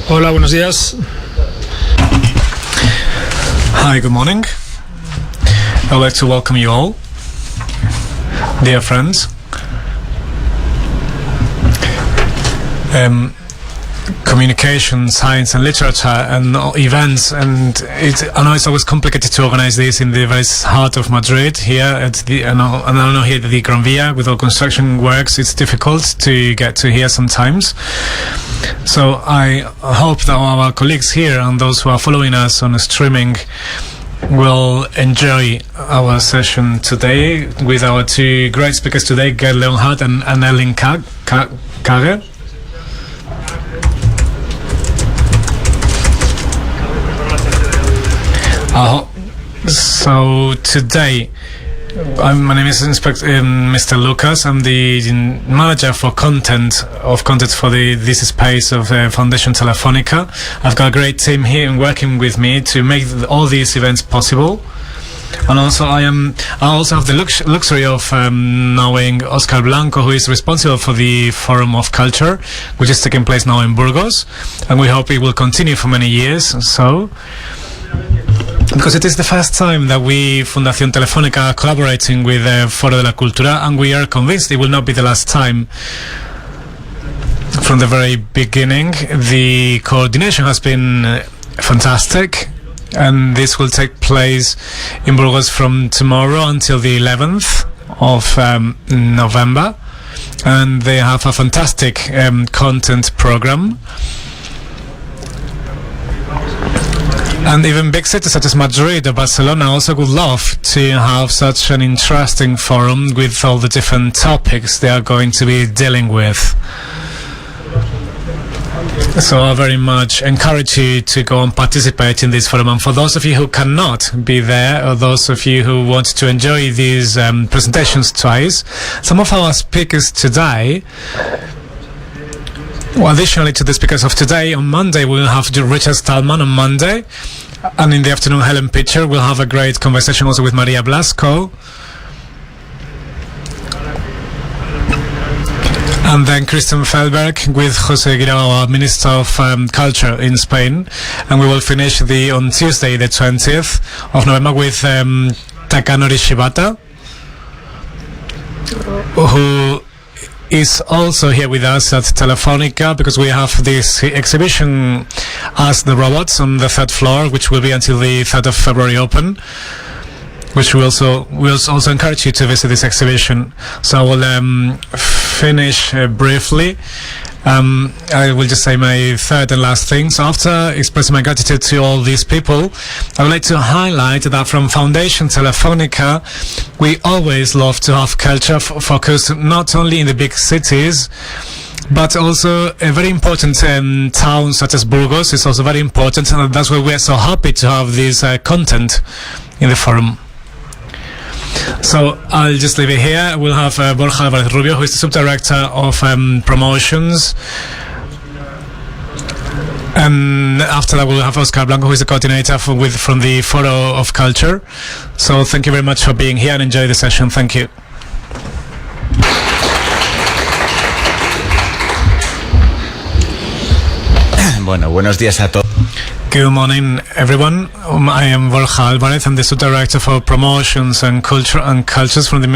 Hola, buenos días. Hi, good morning. I would like to welcome you all, dear friends. Communication, science and literature and events, and I know it's always complicated to organize this in the very heart of Madrid here at the, and I know here at the Gran Via with all construction works, it's difficult to get to here sometimes. So I hope that our colleagues here and those who are following us on streaming will enjoy our session today with our two great speakers today, Gerd Leonhard and Erling Kagge. So today, my name is Mr. Lucas. I'm the manager for content for this space of Fundación Telefónica. I've got a great team here working with me to make all these events possible. And also I also have the luxury of knowing Oscar Blanco, who is responsible for the Forum of Culture, which is taking place now in Burgos, and we hope it will continue for many years. So, because it is the first time that we, Fundación Telefónica, are collaborating with Foro de la Cultura, and we are convinced it will not be the last time. From the very beginning, the coordination has been fantastic, and this will take place in Burgos from tomorrow until the 11th of November, and they have a fantastic content program. And even big cities such as Madrid or Barcelona also would love to have such an interesting forum with all the different topics they are going to be dealing with. So I very much encourage you to go and participate in this forum. And for those of you who cannot be there, or those of you who want to enjoy these presentations twice, some of our speakers today, well, additionally to the speakers of today, on Monday we'll have Richard Stallman on Monday, and in the afternoon Helen Pitcher will have a great conversation also with Maria Blasco, and then Christian Feldberg with José Guirao, our Minister of Culture in Spain, and we will finish on Tuesday the 20th of November with Takanori Shibata, who is also here with us at Telefonica, because we have this exhibition Ask the Robots on the 3rd floor, which will be until the 3rd of February open, which we also encourage you to visit this exhibition. So I will finish briefly. I will just say my third and last thing. So after expressing my gratitude to all these people, I would like to highlight that from Fundación Telefónica, we always love to have culture focused not only in the big cities, but also a very important town such as Burgos is also very important, and that's why we are so happy to have this content in the forum. So I'll just leave it here. We'll have Borja Álvarez Rubio, who is the subdirector of promotions, and after that we'll have Oscar Blanco, who is the coordinator from the Foro of Culture. So thank you very much for being here and enjoy the session. Thank you. Bueno, buenos días a todos. Good morning, everyone. I am Borja Álvarez. I'm the subdirector for promotions and cultures from the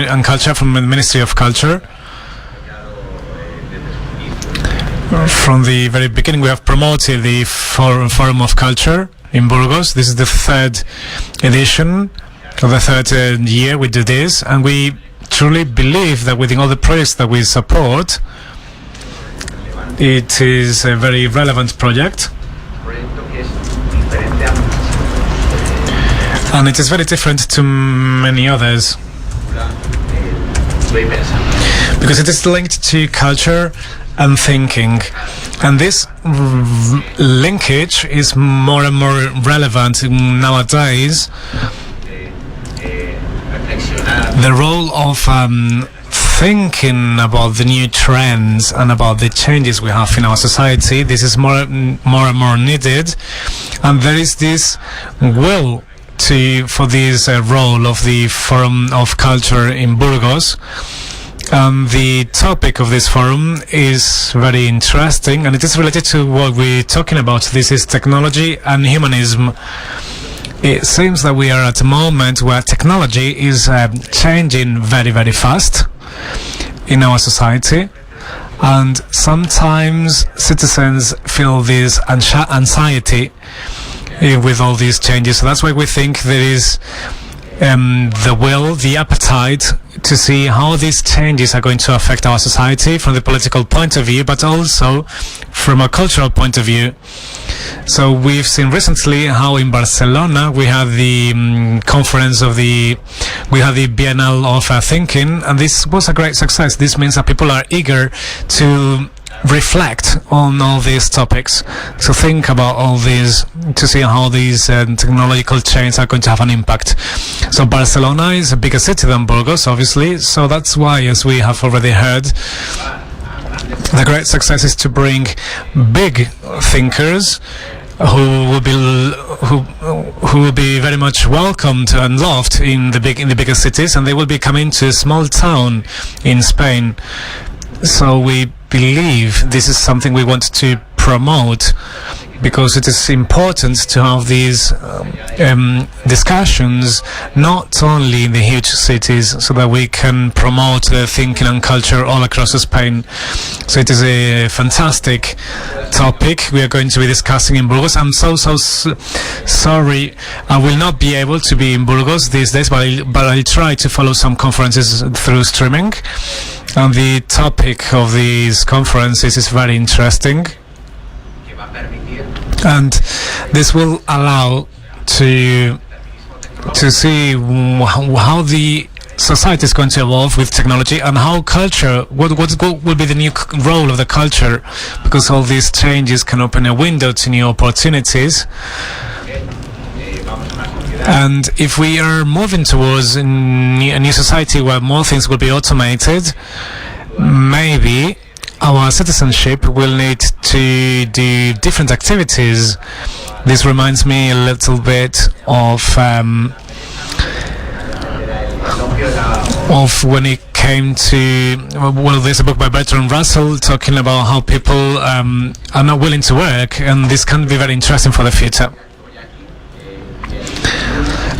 Ministry of Culture. From the very beginning, we have promoted the Forum of Culture in Burgos. This is the 3rd edition, or the 3rd year we do this, and we truly believe that within all the projects that we support, it is a very relevant project. And it is very different to many others, because it is linked to culture and thinking, and this linkage is more and more relevant nowadays. The role of thinking about the new trends and about the changes we have in our society, this is more and more needed, and there is this will for this role of the Forum of Culture in Burgos, The topic of this forum is very interesting, and it is related to what we're talking about. This is technology and humanism. It seems that we are at a moment where technology is changing very, very fast in our society, and sometimes citizens feel this anxiety with all these changes. So that's why we think there is the will, the appetite to see how these changes are going to affect our society from the political point of view, but also from a cultural point of view. So we've seen recently how in Barcelona we had the conference of we had the Bienal of Thinking, and this was a great success. This means that people are eager to reflect on all these topics, to think about all these, to see how these technological changes are going to have an impact. So Barcelona is a bigger city than Burgos, obviously, so that's why, as we have already heard, the great success is to bring big thinkers who will be very much welcomed and loved in the bigger cities, and they will be coming to a small town in Spain. So we believe this is something we want to promote, because it is important to have these discussions not only in the huge cities, so that we can promote thinking and culture all across Spain. So it is a fantastic topic we are going to be discussing in Burgos. I'm so sorry I will not be able to be in Burgos these days, but I'll try to follow some conferences through streaming. And the topic of these conferences is very interesting, and this will allow to see how the society is going to evolve with technology, and how culture, what will be the new role of the culture, because all these changes can open a window to new opportunities. And if we are moving towards a new society where more things will be automated, maybe our citizenship will need to do different activities. This reminds me a little bit of when it came to, well, there's a book by Bertrand Russell talking about how people are not willing to work, and this can be very interesting for the future.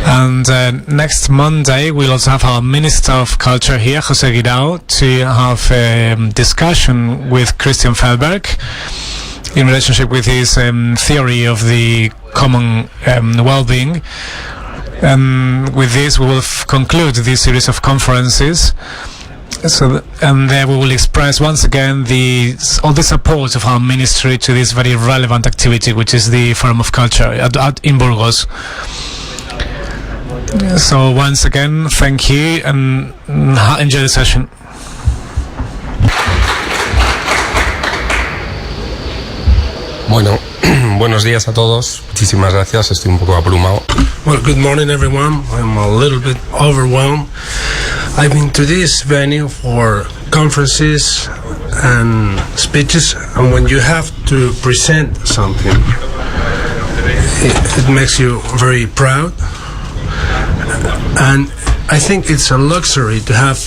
And next Monday we'll also have our Minister of Culture here, José Guirao, to have a discussion with Christian Felberg in relationship with his theory of the common well-being. And with this we will conclude this series of conferences. And there we will express once again all the support of our ministry to this very relevant activity, which is the Forum of Culture in Burgos. So once again, thank you, and enjoy the session. Bueno, buenos días a todos. Muchísimas gracias. Estoy un poco abrumado. Well, good morning, everyone. I'm a little bit overwhelmed. I've been to this venue for conferences and speeches, and when you have to present something, it makes you very proud. And I think it's a luxury to have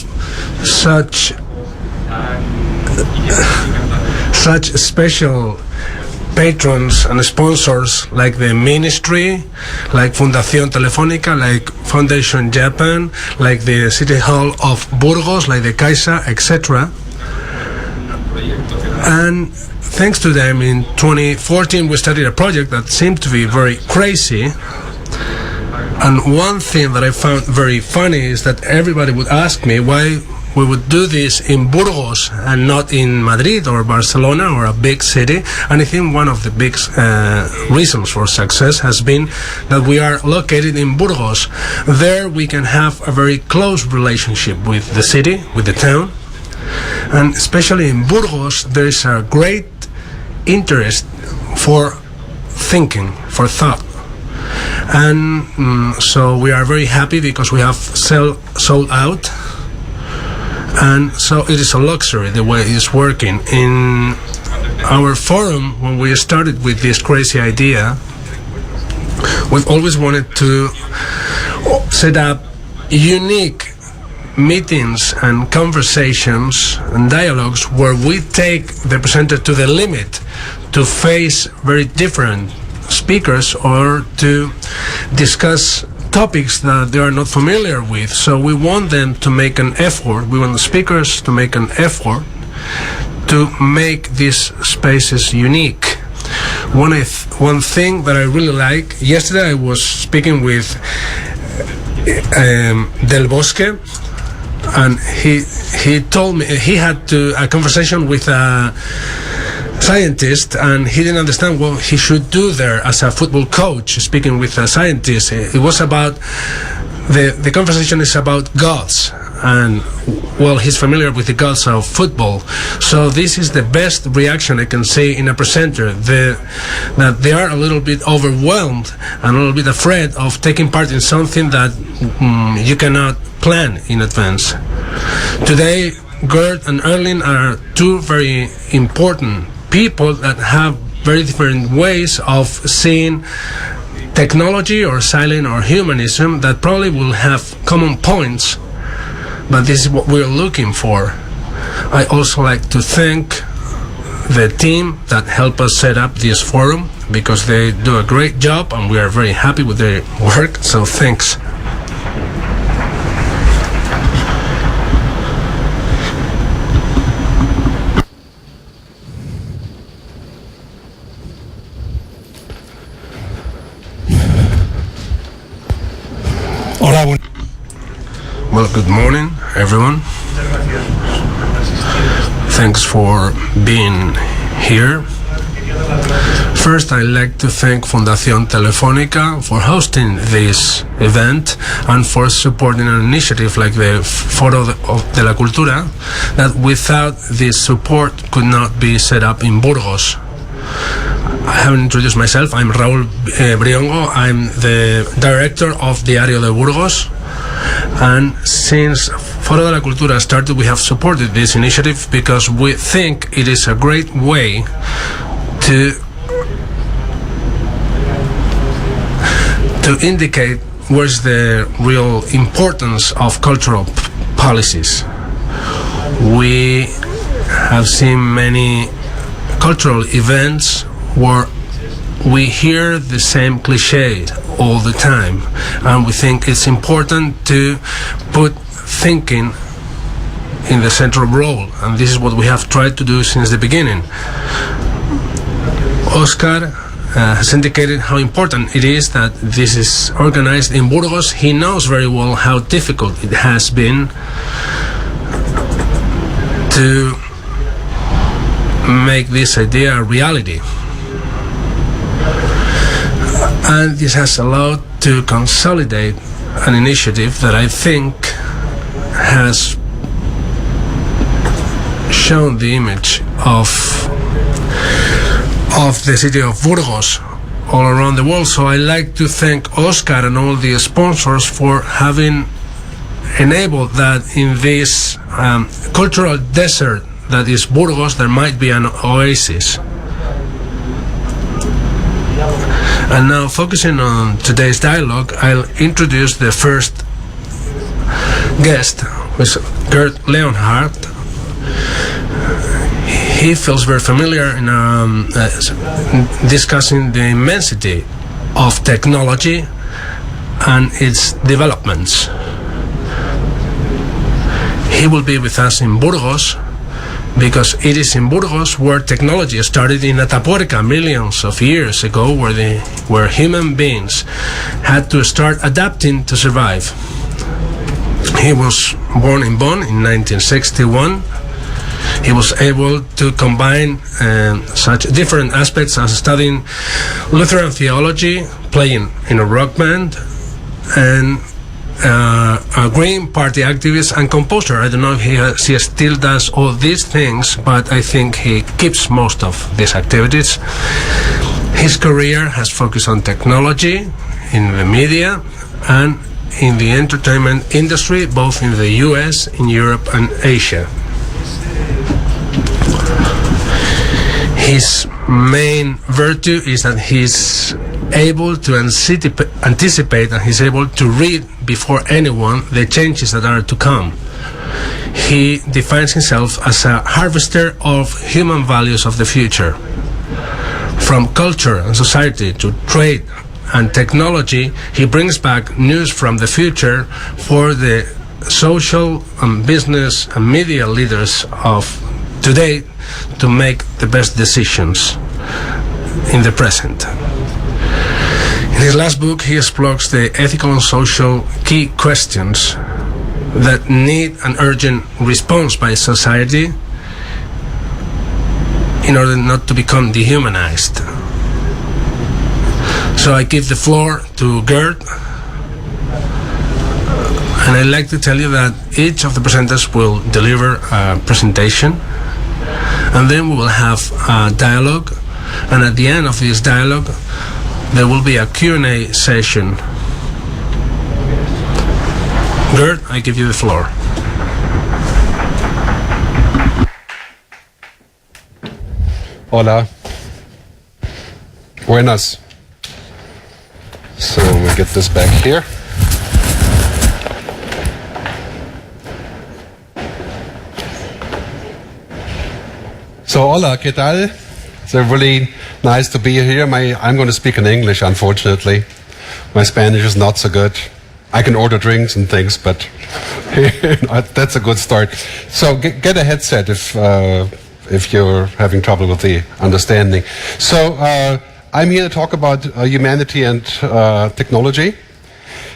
such special patrons and sponsors like the ministry, like Fundación Telefónica, like Foundation Japan, like the City Hall of Burgos, like the Caixa, etc. And thanks to them, in 2014 we started a project that seemed to be very crazy. And one thing that I found very funny is that everybody would ask me why we would do this in Burgos and not in Madrid or Barcelona or a big city. And I think one of the big reasons for success has been that we are located in Burgos. There we can have a very close relationship with the city, with the town. And especially in Burgos, there is a great interest for thinking, for thought. And so we are very happy because we have sold out, and so it is a luxury the way it's working. In our forum, when we started with this crazy idea, we've always wanted to set up unique meetings and conversations and dialogues where we take the presenter to the limit to face very different speakers or to discuss topics that they are not familiar with. So we want them to make an effort, we want the speakers to make an effort to make these spaces unique. One thing that I really like, yesterday I was speaking with Del Bosque, and he told me he had a conversation with a scientist, and he didn't understand what he should do there as a football coach, speaking with a scientist. It was about the conversation is about gods, and well, he's familiar with the gods of football. So this is the best reaction I can say in a presenter, that they are a little bit overwhelmed and a little bit afraid of taking part in something that you cannot plan in advance. Today, Gerd and Erling are two very important people that have very different ways of seeing technology or silence or humanism that probably will have common points, but this is what we're looking for. I also like to thank the team that helped us set up this forum, because they do a great job and we are very happy with their work, so thanks. Well, good morning, everyone. Thanks for being here. First, I'd like to thank Fundación Telefónica for hosting this event and for supporting an initiative like the Foro de la Cultura that without this support could not be set up in Burgos. I haven't introduced myself. I'm Raúl Briongo. I'm the director of Diario de Burgos. And since Foro de la Cultura started, we have supported this initiative because we think it is a great way to indicate where's the real importance of cultural policies. We have seen many cultural events where we hear the same cliche all the time, and we think it's important to put thinking in the central role, and this is what we have tried to do since the beginning. Oscar has indicated how important it is that this is organized in Burgos. He knows very well how difficult it has been to make this idea a reality. And this has allowed to consolidate an initiative that I think has shown the image of the city of Burgos all around the world. So I'd like to thank Oscar and all the sponsors for having enabled that in this cultural desert that is Burgos, there might be an oasis. And now, focusing on today's dialogue, I'll introduce the first guest, who is Gerd Leonhard. He feels very familiar in discussing the immensity of technology and its developments. He will be with us in Burgos, because it is in Burgos where technology started in Atapuerca millions of years ago, where human beings had to start adapting to survive. He was born in Bonn in 1961. He was able to combine such different aspects as studying Lutheran theology, playing in a rock band, and a Green Party activist and composer. I don't know if he still does all these things, but I think he keeps most of these activities. His career has focused on technology, in the media, and in the entertainment industry, both in the US, in Europe, and Asia. His main virtue is that he's able to anticipate and he's able to read before anyone the changes that are to come. He defines himself as a harvester of human values of the future. From culture and society to trade and technology, he brings back news from the future for the social and business and media leaders of today to make the best decisions in the present. In his last book, he explores the ethical and social key questions that need an urgent response by society in order not to become dehumanized. So I give the floor to Gerd, and I'd like to tell you that each of the presenters will deliver a presentation, and then we will have a dialogue, and at the end of this dialogue there will be a Q&A session. Gerd, I give you the floor. Hola. Buenas. So we get this back here. So hola, ¿qué tal? It's really nice to be here. I'm going to speak in English, unfortunately. My Spanish is not so good. I can order drinks and things, but that's a good start. So get a headset if you're having trouble with the understanding. So I'm here to talk about humanity and technology.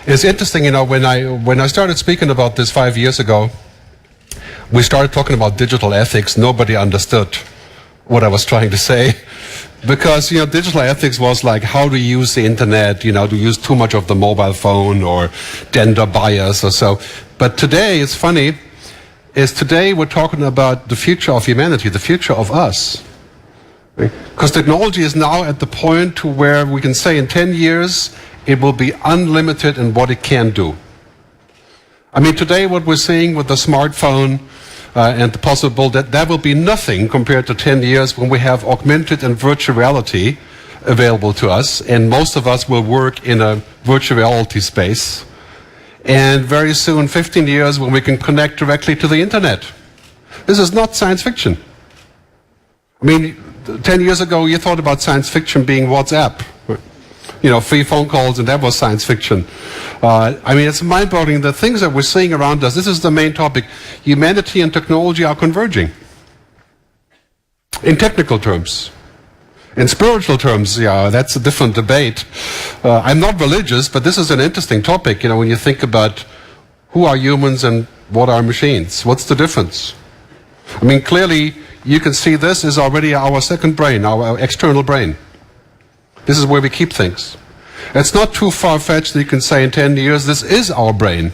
It's interesting, when I started speaking about this 5 years ago, we started talking about digital ethics. Nobody understood what I was trying to say. Because, digital ethics was like how to use the internet, to use too much of the mobile phone or gender bias or so. But today, it's funny, today we're talking about the future of humanity, the future of us. Because technology is now at the point to where we can say in 10 years, it will be unlimited in what it can do. I mean, today what we're seeing with the smartphone, and the possible that will be nothing compared to 10 years when we have augmented and virtual reality available to us, and most of us will work in a virtual reality space. And very soon, 15 years, when we can connect directly to the internet. This is not science fiction. I mean, 10 years ago, you thought about science fiction being WhatsApp. Free phone calls, and that was science fiction. I mean, it's mind-boggling, the things that we're seeing around us. This is the main topic. Humanity and technology are converging. In technical terms. In spiritual terms, that's a different debate. I'm not religious, but this is an interesting topic, when you think about who are humans and what are machines. What's the difference? I mean, clearly, you can see this is already our second brain, our external brain. This is where we keep things. It's not too far-fetched that you can say in 10 years, this is our brain.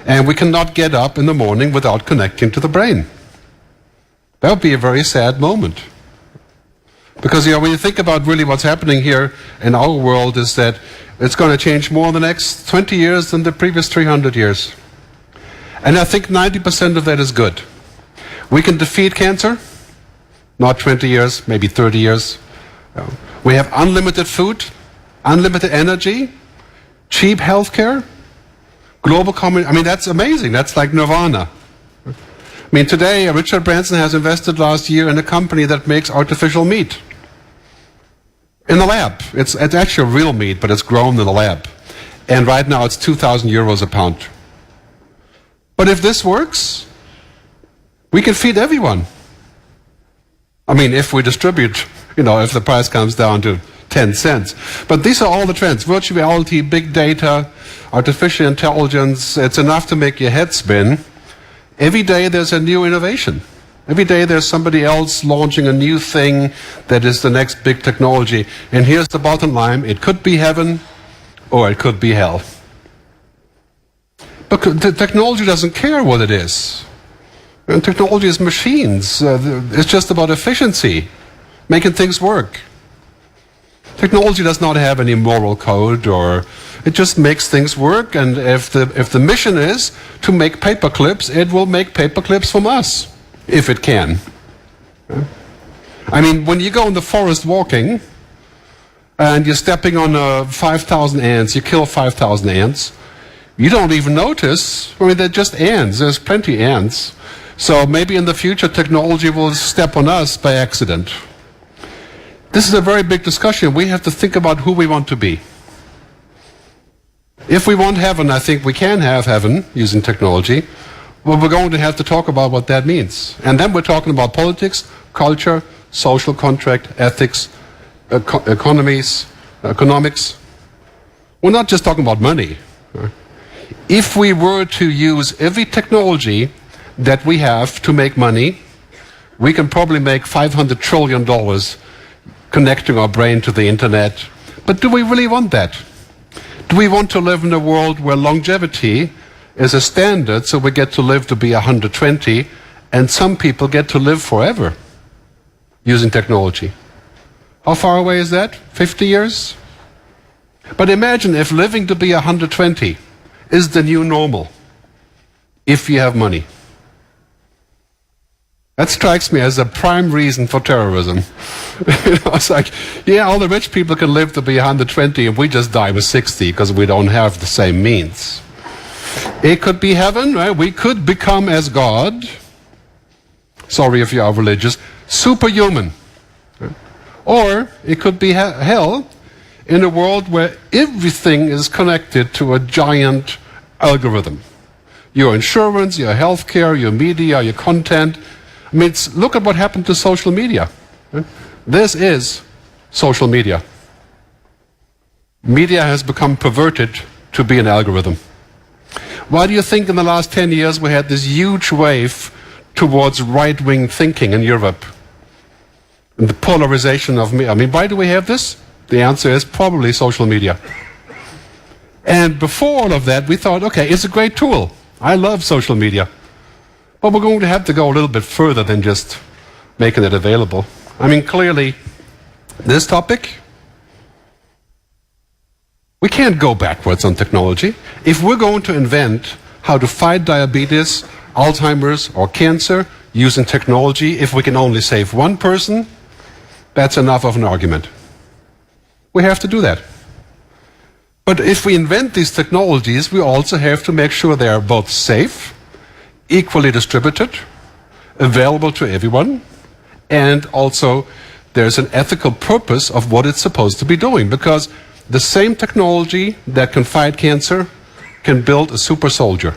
And we cannot get up in the morning without connecting to the brain. That would be a very sad moment. Because, when you think about really what's happening here in our world is that it's going to change more in the next 20 years than the previous 300 years. And I think 90% of that is good. We can defeat cancer, not 20 years, maybe 30 years. We have unlimited food, unlimited energy, cheap healthcare, global community. I mean, that's amazing. That's like nirvana. I mean, today, Richard Branson has invested last year in a company that makes artificial meat. In the lab. It's actually real meat, but it's grown in the lab. And right now, it's 2,000 euros a pound. But if this works, we can feed everyone. I mean, if we distribute, if the price comes down to 10 cents. But these are all the trends. Virtual reality, big data, artificial intelligence. It's enough to make your head spin. Every day there's a new innovation. Every day there's somebody else launching a new thing that is the next big technology. And here's the bottom line. It could be heaven or it could be hell. But the technology doesn't care what it is. And technology is machines. It's just about efficiency, making things work. Technology does not have any moral code, or it just makes things work. And if the mission is to make paper clips, it will make paper clips from us, if it can. I mean, when you go in the forest walking, and you're stepping on 5,000 ants, you kill 5,000 ants, you don't even notice. I mean, they're just ants. There's plenty of ants. So maybe in the future, technology will step on us by accident. This is a very big discussion. We have to think about who we want to be. If we want heaven, I think we can have heaven using technology. Well, we're going to have to talk about what that means. And then we're talking about politics, culture, social contract, ethics, economics. We're not just talking about money. If we were to use every technology that we have to make money, we can probably make $500 trillion connecting our brain to the internet. But do we really want that? Do we want to live in a world where longevity is a standard, so we get to live to be 120, and some people get to live forever using technology? How far away is that? 50 years? But imagine if living to be 120 is the new normal, if you have money. That strikes me as a prime reason for terrorism. It's like, yeah, all the rich people can live to be 120 and we just die with 60 because we don't have the same means. It could be heaven, right? We could become as God. Sorry if you are religious. Superhuman. Or it could be hell, in a world where everything is connected to a giant algorithm. Your insurance, your healthcare, your media, your content. I mean, look at what happened to social media. This is social media. Media has become perverted to be an algorithm. Why do you think in the last 10 years we had this huge wave towards right-wing thinking in Europe? And the polarization of media. I mean, why do we have this? The answer is probably social media. And before all of that, we thought, okay, it's a great tool. I love social media. But we're going to have to go a little bit further than just making it available. I mean, clearly, this topic, we can't go backwards on technology. If we're going to invent how to fight diabetes, Alzheimer's, or cancer using technology, if we can only save one person, that's enough of an argument. We have to do that. But if we invent these technologies, we also have to make sure they are both safe, equally distributed, available to everyone, and also there's an ethical purpose of what it's supposed to be doing, because the same technology that can fight cancer can build a super soldier.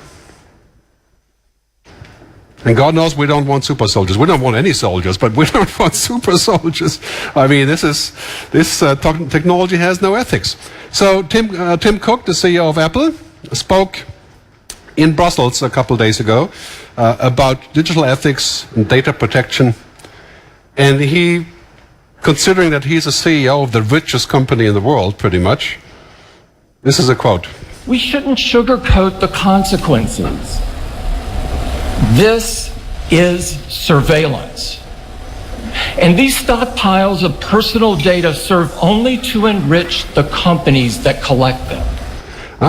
And God knows we don't want super soldiers. We don't want any soldiers, but we don't want super soldiers. I mean, this technology has no ethics. So Tim Cook, the CEO of Apple, spoke in Brussels a couple of days ago about digital ethics and data protection. And he, considering that he's a CEO of the richest company in the world, pretty much, this is a quote. We shouldn't sugarcoat the consequences. This is surveillance. And these stockpiles of personal data serve only to enrich the companies that collect them.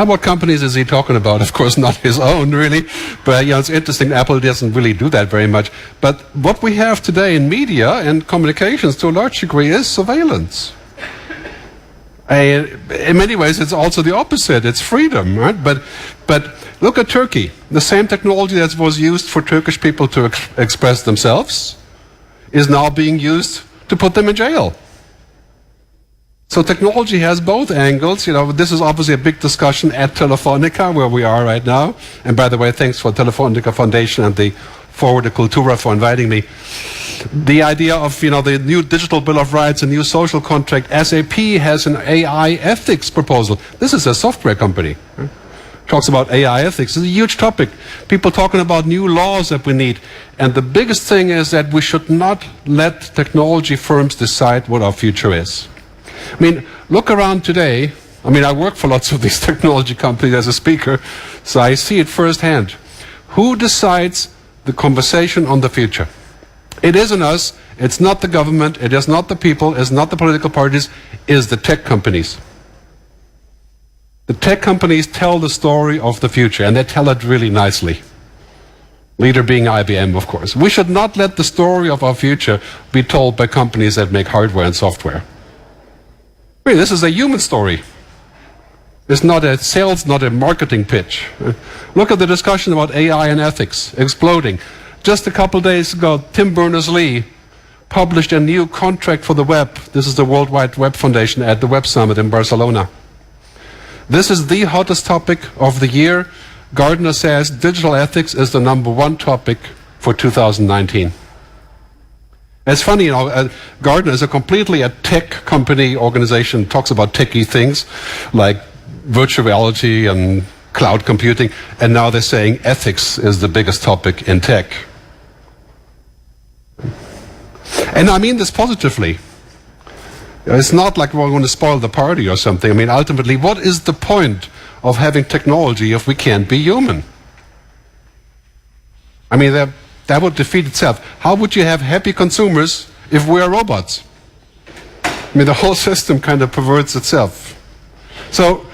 What companies is he talking about? Of course, not his own, really. But it's interesting, Apple doesn't really do that very much. But what we have today in media and communications, to a large degree, is surveillance. In many ways, it's also the opposite. It's freedom, right? But look at Turkey. The same technology that was used for Turkish people to express themselves is now being used to put them in jail. So technology has both angles. This is obviously a big discussion at Telefónica, where we are right now. And by the way, thanks for Telefónica Foundation and the Foro, Cultura for inviting me. The idea of, the new digital bill of rights, a new social contract. SAP has an AI ethics proposal. This is a software company. Talks about AI ethics. It's a huge topic. People talking about new laws that we need. And the biggest thing is that we should not let technology firms decide what our future is. I mean, look around today. I mean, I work for lots of these technology companies as a speaker, so I see it firsthand. Who decides the conversation on the future? It isn't us. It's not the government. It is not the people. It's not the political parties. It's the tech companies. The tech companies tell the story of the future, and they tell it really nicely. Leader being IBM, of course. We should not let the story of our future be told by companies that make hardware and software. I mean, this is a human story. It's not a sales, not a marketing pitch. Look at the discussion about AI and ethics exploding. Just a couple days ago, Tim Berners-Lee published a new contract for the web. This is the World Wide Web Foundation at the Web Summit in Barcelona. This is the hottest topic of the year. Gardner says digital ethics is the #1 topic for 2019. It's funny, Gardner is a completely tech company organization, talks about techie things like virtual reality and cloud computing, and now they're saying ethics is the biggest topic in tech. And I mean this positively. It's not like we're going to spoil the party or something. I mean, ultimately, what is the point of having technology if we can't be human? I mean, that would defeat itself. How would you have happy consumers if we are robots? I mean, the whole system kind of perverts itself. So,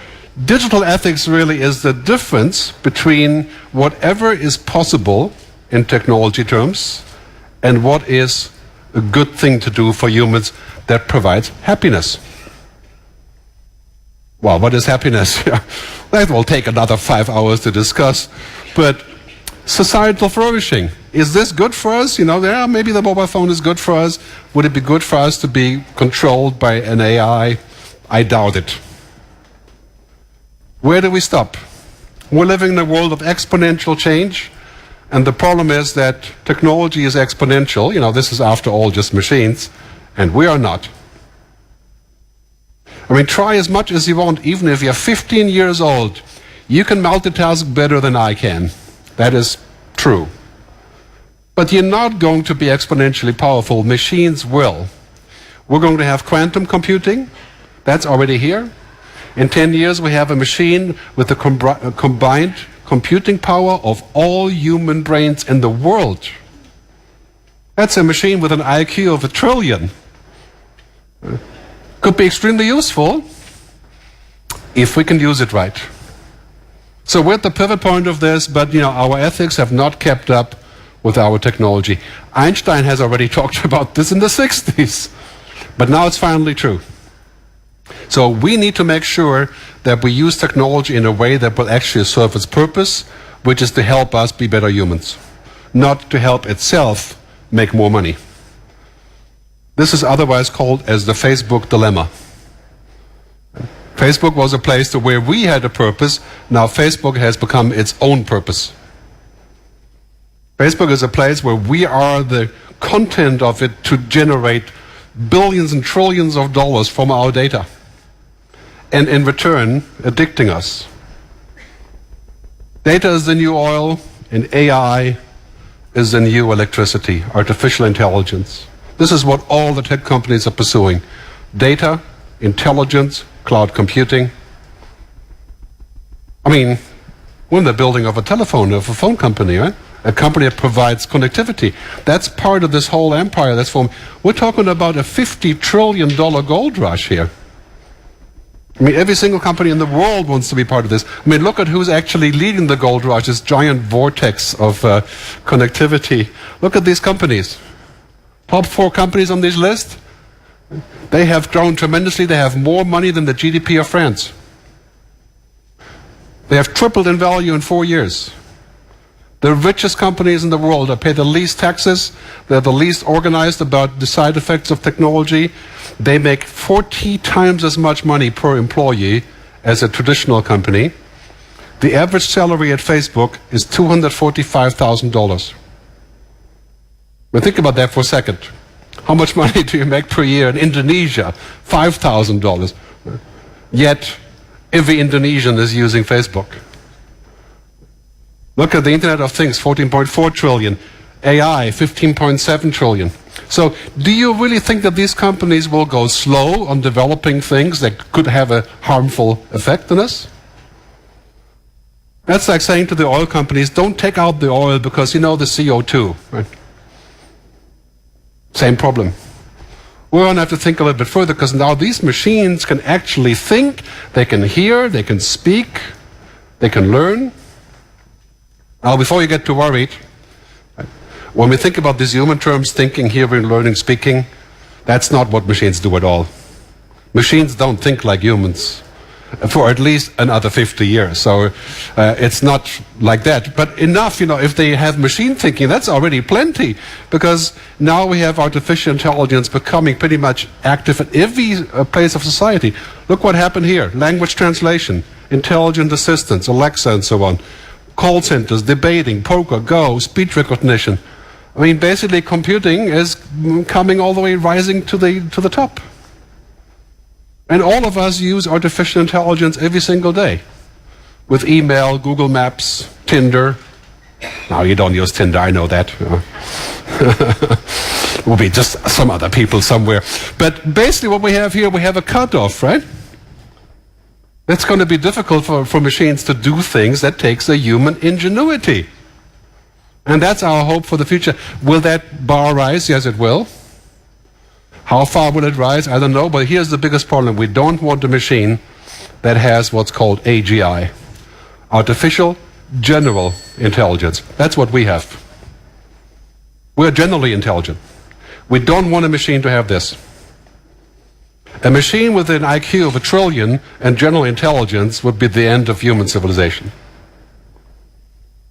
digital ethics really is the difference between whatever is possible in technology terms and what is a good thing to do for humans that provides happiness. Well, what is happiness? That will take another 5 hours to discuss. But societal flourishing, is this good for us? Yeah, maybe the mobile phone is good for us. Would it be good for us to be controlled by an AI? I doubt it. Where do we stop? We're living in a world of exponential change. And the problem is that technology is exponential. This is after all just machines. And we are not. I mean, try as much as you want, even if you're 15 years old, you can multitask better than I can. That is true. But you're not going to be exponentially powerful. Machines will. We're going to have quantum computing. That's already here. In 10 years, we have a machine with the combined computing power of all human brains in the world. That's a machine with an IQ of 1 trillion. Could be extremely useful if we can use it right. So we're at the pivot point of this, but our ethics have not kept up with our technology. Einstein has already talked about this in the 60s, but now it's finally true. So we need to make sure that we use technology in a way that will actually serve its purpose, which is to help us be better humans, not to help itself make more money. This is otherwise called as the Facebook dilemma. Facebook was a place to where we had a purpose. Now Facebook has become its own purpose. Facebook is a place where we are the content of it to generate billions and trillions of dollars from our data. And in return, addicting us. Data is the new oil, and AI is the new electricity, artificial intelligence. This is what all the tech companies are pursuing. Data, intelligence, cloud computing. I mean, we're in the building of a phone company, right? A company that provides connectivity. That's part of this whole empire that's formed. We're talking about a $50 trillion gold rush here. I mean, every single company in the world wants to be part of this. I mean, look at who's actually leading the gold rush, this giant vortex of connectivity. Look at these companies. Top 4 companies on this list, they have grown tremendously. They have more money than the GDP of France. They have tripled in value in 4 years. The richest companies in the world pay the least taxes. They're the least organized about the side effects of technology. They make 40 times as much money per employee as a traditional company. The average salary at Facebook is $245,000. But think about that for a second. How much money do you make per year in Indonesia? $5,000. Yet, every Indonesian is using Facebook. Look at the Internet of Things, 14.4 trillion. AI, 15.7 trillion. So, do you really think that these companies will go slow on developing things that could have a harmful effect on us? That's like saying to the oil companies, don't take out the oil because the CO2, right? Same problem. We're going to have to think a little bit further because now these machines can actually think, they can hear, they can speak, they can learn. Now, before you get too worried, When we think about these human terms, thinking, hearing, learning, speaking, that's not what machines do at all. Machines don't think like humans for at least another 50 years. So it's not like that. But enough, if they have machine thinking, that's already plenty. Because now we have artificial intelligence becoming pretty much active at every place of society. Look what happened here. Language translation, intelligent assistants, Alexa and so on. Call centers, debating, poker, Go, speech recognition. I mean, basically computing is coming all the way, rising to the top. And all of us use artificial intelligence every single day. With email, Google Maps, Tinder. Now, you don't use Tinder, I know that. Will be just some other people somewhere. But basically what we have here, we have a cutoff, right? It's going to be difficult for machines to do things. That takes a human ingenuity. And that's our hope for the future. Will that bar rise? Yes, it will. How far will it rise? I don't know, but here's the biggest problem. We don't want a machine that has what's called AGI, Artificial General Intelligence. That's what we have. We're generally intelligent. We don't want a machine to have this. A machine with an IQ of 1 trillion and general intelligence would be the end of human civilization.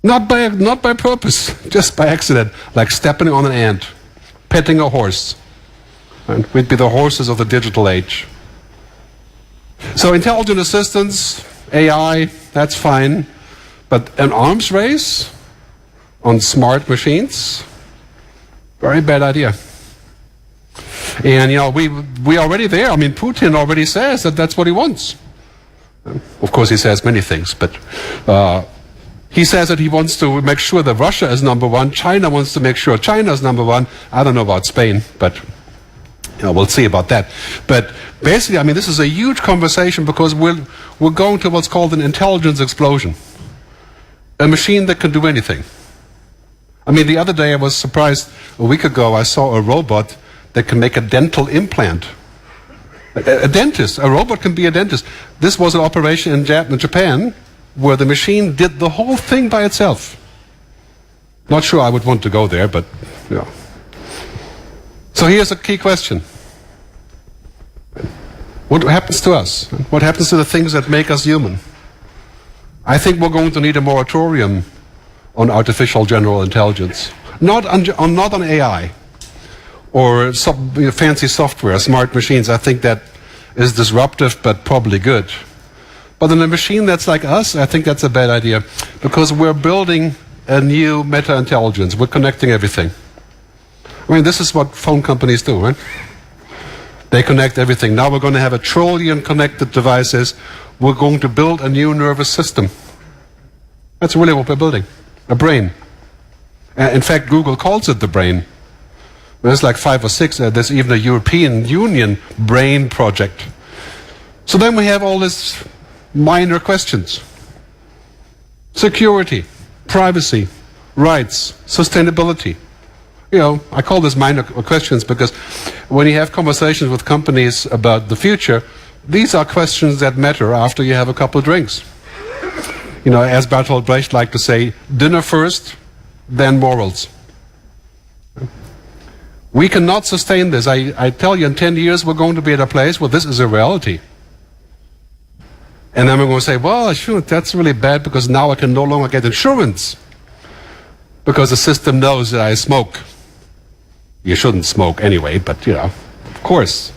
Not by purpose, just by accident, like stepping on an ant, petting a horse. And we'd be the horses of the digital age. So intelligent assistants, AI, that's fine. But an arms race on smart machines, very bad idea. And, we already there. I mean, Putin already says that that's what he wants. Of course, he says many things, but he says that he wants to make sure that Russia is number one. China wants to make sure China is number one. I don't know about Spain, but we'll see about that. But basically, I mean, this is a huge conversation because we're going to what's called an intelligence explosion. A machine that can do anything. I mean, the other day I was surprised, a week ago I saw a robot that can make a dental implant. A dentist, a robot can be a dentist. This was an operation in Japan where the machine did the whole thing by itself. Not sure I would want to go there, but yeah. So here's a key question. What happens to us? What happens to the things that make us human? I think we're going to need a moratorium on artificial general intelligence. Not on AI or fancy software, smart machines. I think that is disruptive but probably good. But in a machine that's like us, I think that's a bad idea because we're building a new meta-intelligence. We're connecting everything. I mean, this is what phone companies do, right? They connect everything. Now we're going to have 1 trillion connected devices. We're going to build a new nervous system. That's really what we're building. A brain. In fact, Google calls it the brain. There's like 5 or 6. There's even a European Union brain project. So then we have all these minor questions. Security, privacy, rights, sustainability. I call this minor questions because when you have conversations with companies about the future, these are questions that matter after you have a couple of drinks. As Bertolt Brecht liked to say, dinner first, then morals. We cannot sustain this. I tell you, in 10 years, we're going to be at a place where this is a reality. And then we're going to say, well, sure, that's really bad because now I can no longer get insurance because the system knows that I smoke. You shouldn't smoke anyway, but, of course.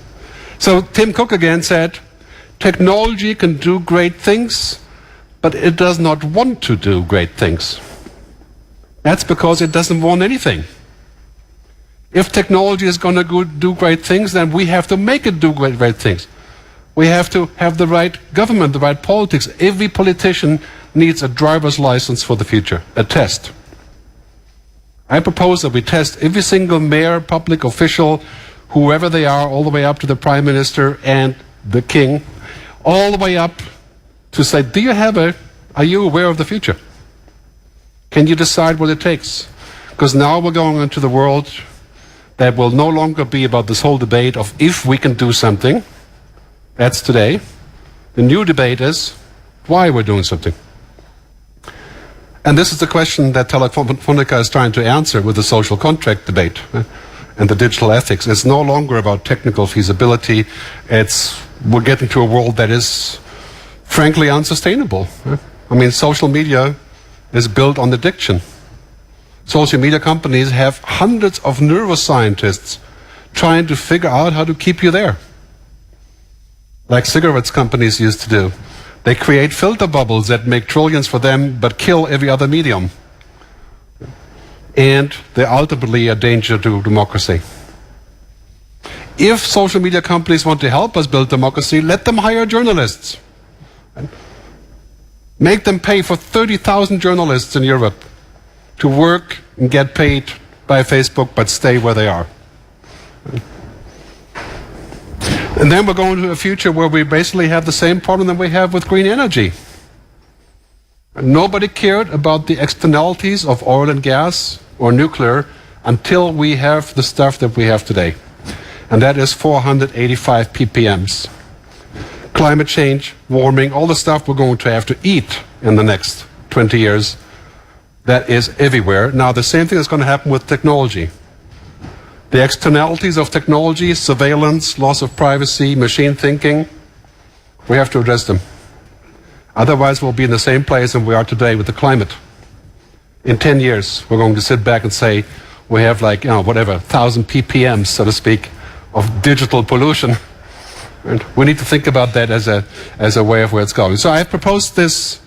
So Tim Cook again said, technology can do great things, but it does not want to do great things. That's because it doesn't want anything. If technology is going to do great things, then we have to make it do great things. We have to have the right government, the right politics. Every politician needs a driver's license for the future, a test. I propose that we test every single mayor, public official, whoever they are, all the way up to the prime minister and the king, all the way up to say, are you aware of the future? Can you decide what it takes? Because now we're going into the world that will no longer be about this whole debate of if we can do something. That's today. The new debate is why we're doing something. And this is the question that Telefónica is trying to answer with the social contract debate and the digital ethics. It's no longer about technical feasibility. We're getting to a world that is frankly unsustainable. I mean, social media is built on addiction. Social media companies have hundreds of neuroscientists trying to figure out how to keep you there, like cigarettes companies used to do. They create filter bubbles that make trillions for them but kill every other medium. And they're ultimately a danger to democracy. If social media companies want to help us build democracy, let them hire journalists. Make them pay for 30,000 journalists in Europe to work and get paid by Facebook but stay where they are. And then we're going to a future where we basically have the same problem that we have with green energy. Nobody cared about the externalities of oil and gas or nuclear until we have the stuff that we have today. And that is 485 ppms. Climate change, warming, all the stuff we're going to have to eat in the next 20 years, that is everywhere. Now, the same thing is going to happen with technology. The externalities of technology, surveillance, loss of privacy, machine thinking, we have to address them. Otherwise, we'll be in the same place than we are today with the climate. In 10 years, we're going to sit back and say, we have 1,000 ppm, so to speak, of digital pollution. And we need to think about that as a way of where it's going. So I've proposed this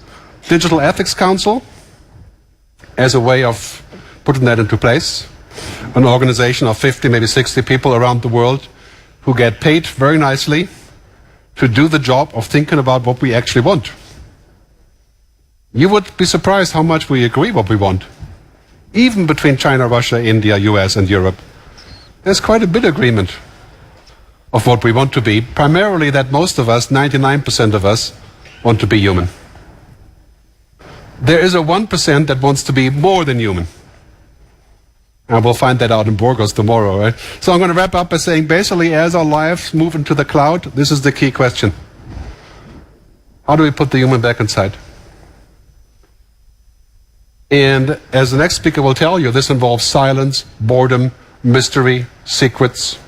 Digital Ethics Council as a way of putting that into place. An organization of 50, maybe 60 people around the world who get paid very nicely to do the job of thinking about what we actually want. You would be surprised how much we agree what we want. Even between China, Russia, India, US and Europe. There's quite a bit of agreement of what we want to be. Primarily that most of us, 99% of us, want to be human. There is a 1% that wants to be more than human. And we'll find that out in Burgos tomorrow, right? So I'm going to wrap up by saying basically as our lives move into the cloud, this is the key question. How do we put the human back inside? And as the next speaker will tell you, this involves silence, boredom, mystery, secrets,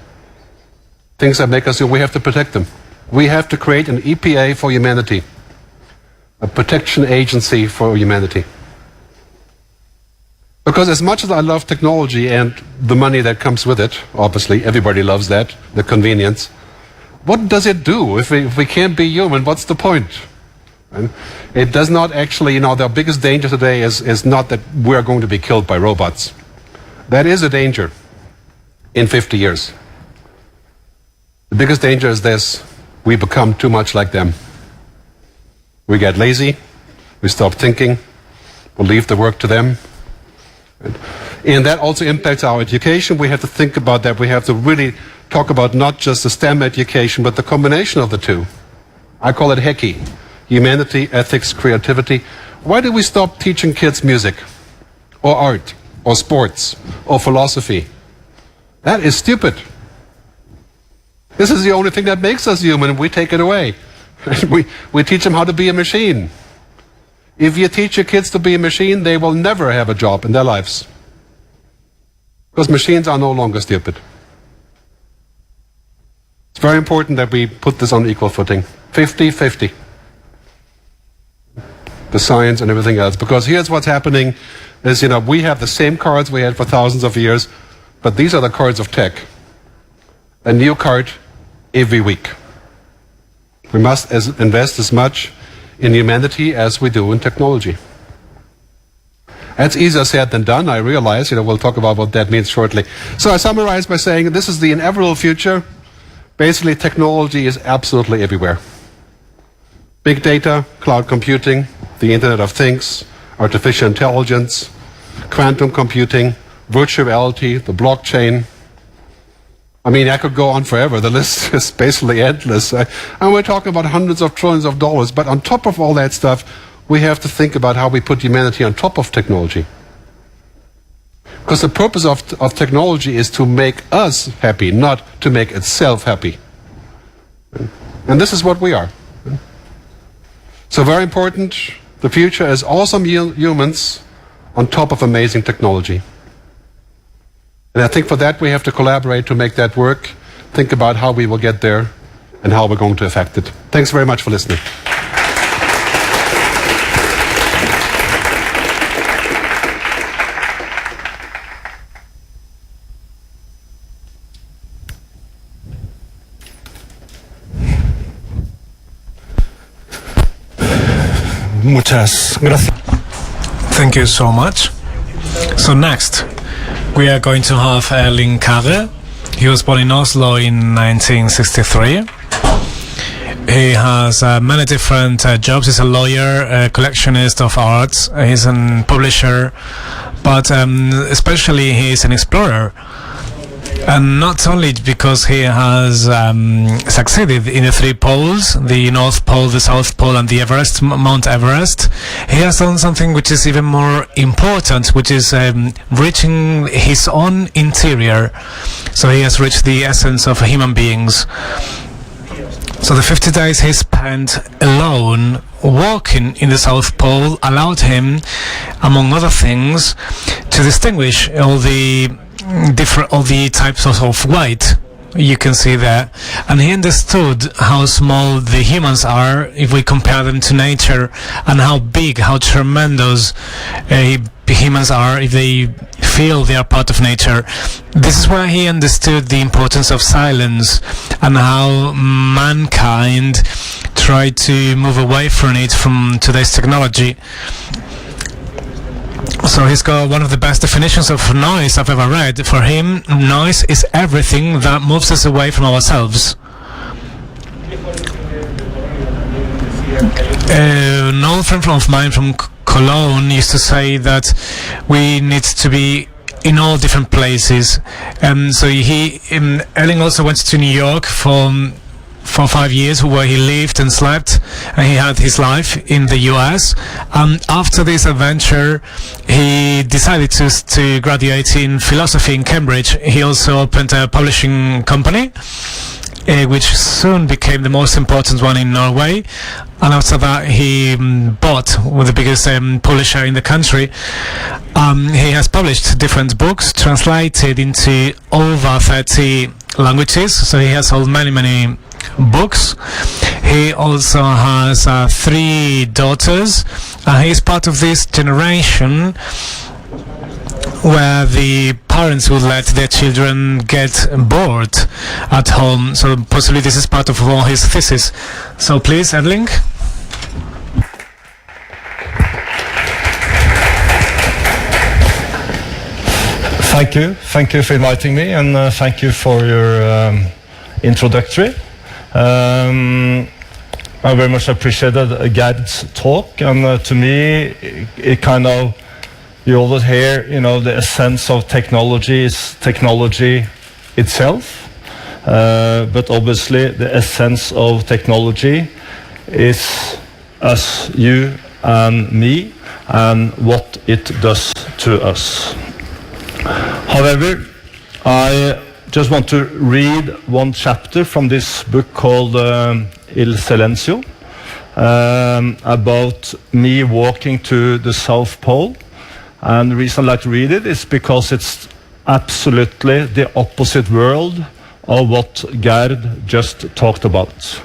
things that make us feel we have to protect them. We have to create an EPA for humanity, a protection agency for humanity. Because as much as I love technology and the money that comes with it, obviously everybody loves that, the convenience, what does it do? If we can't be human, what's the point? And it does not actually, the biggest danger today is not that we're going to be killed by robots. That is a danger in 50 years. The biggest danger is this: we become too much like them. We get lazy, we stop thinking, we'll leave the work to them. And that also impacts our education. We have to think about that. We have to really talk about not just the STEM education, but the combination of the two. I call it HECI, humanity, ethics, creativity. Why do we stop teaching kids music, or art, or sports, or philosophy? That is stupid. This is the only thing that makes us human, and we take it away. We teach them how to be a machine. If you teach your kids to be a machine, they will never have a job in their lives. Because machines are no longer stupid. It's very important that we put this on equal footing. 50-50. The science and everything else. Because here's what's happening is, we have the same cards we had for thousands of years, but these are the cards of tech. A new card every week. We must invest as much in humanity as we do in technology. That's easier said than done, I realize. We'll talk about what that means shortly. So I summarize by saying this is the inevitable future. Basically, technology is absolutely everywhere. Big data, cloud computing, the Internet of Things, artificial intelligence, quantum computing, virtual reality, the blockchain. I could go on forever. The list is basically endless. And we're talking about hundreds of trillions of dollars. But on top of all that stuff, we have to think about how we put humanity on top of technology. Because the purpose of technology is to make us happy, not to make itself happy. And this is what we are. So very important, The future is awesome humans on top of amazing technology. And I think for that we have to collaborate to make that work, think about how we will get there and how we're going to affect it. Thanks very much for listening. Muchas gracias. Thank you so much. So next, we are going to have Erling Kagge. He was born in Oslo in 1963. He has many different jobs. He's a lawyer, a collectionist of arts. He's a publisher, but especially he's an explorer. And not only because he has succeeded in the 3 poles, the North Pole, the South Pole and the Everest, Mount Everest, he has done something which is even more important, which is reaching his own interior. So he has reached the essence of human beings. So the 50 days he spent alone walking in the South Pole allowed him, among other things, to distinguish all the types of white you can see there, and he understood how small the humans are if we compare them to nature, and how big, how tremendous humans are if they feel they are part of nature. This is where he understood the importance of silence and how mankind tried to move away from it from today's technology. So he's got one of the best definitions of noise I've ever read. For him, noise is everything that moves us away from ourselves. An old friend of mine from Cologne used to say that we need to be in all different places. So Erling also went to New York for 5 years, where he lived and slept, and he had his life in the US. After this adventure, he decided to graduate in philosophy in Cambridge. He also opened a publishing company, which soon became the most important one in Norway. And after that, he bought with the biggest publisher in the country. He has published different books, translated into over 30 languages. So he has sold many books. He also has 3 daughters. He is part of this generation where the parents would let their children get bored at home. So possibly this is part of all his thesis. So please, Erling. Thank you for inviting me, and thank you for your introductory. I very much appreciated Gerd's talk, and to me, it kind of, you always hear, the essence of technology is technology itself, but obviously the essence of technology is us, you and me, and what it does to us. However, I just want to read one chapter from this book called Il Silencio, about me walking to the South Pole. And the reason I like to read it is because it's absolutely the opposite world of what Gerd just talked about.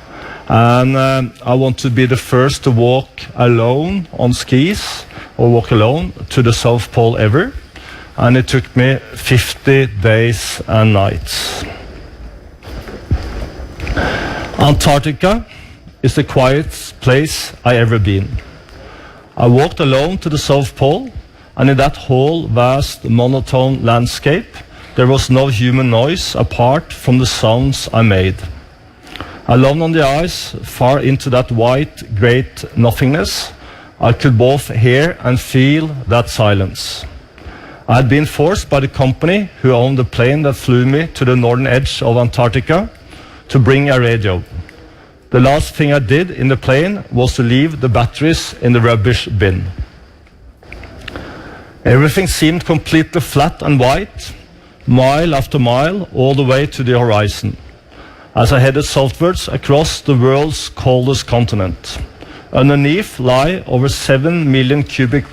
And I want to be the first to walk alone on skis, or walk alone to the South Pole ever. And it took me 50 days and nights. Antarctica is the quietest place I ever been. I walked alone to the South Pole, and in that whole vast monotone landscape, there was no human noise apart from the sounds I made. Alone on the ice, far into that white, great nothingness, I could both hear and feel that silence. I had been forced by the company who owned the plane that flew me to the northern edge of Antarctica to bring a radio. The last thing I did in the plane was to leave the batteries in the rubbish bin. Everything seemed completely flat and white, mile after mile, all the way to the horizon, as I headed southwards across the world's coldest continent. Underneath lie over 7 million cubic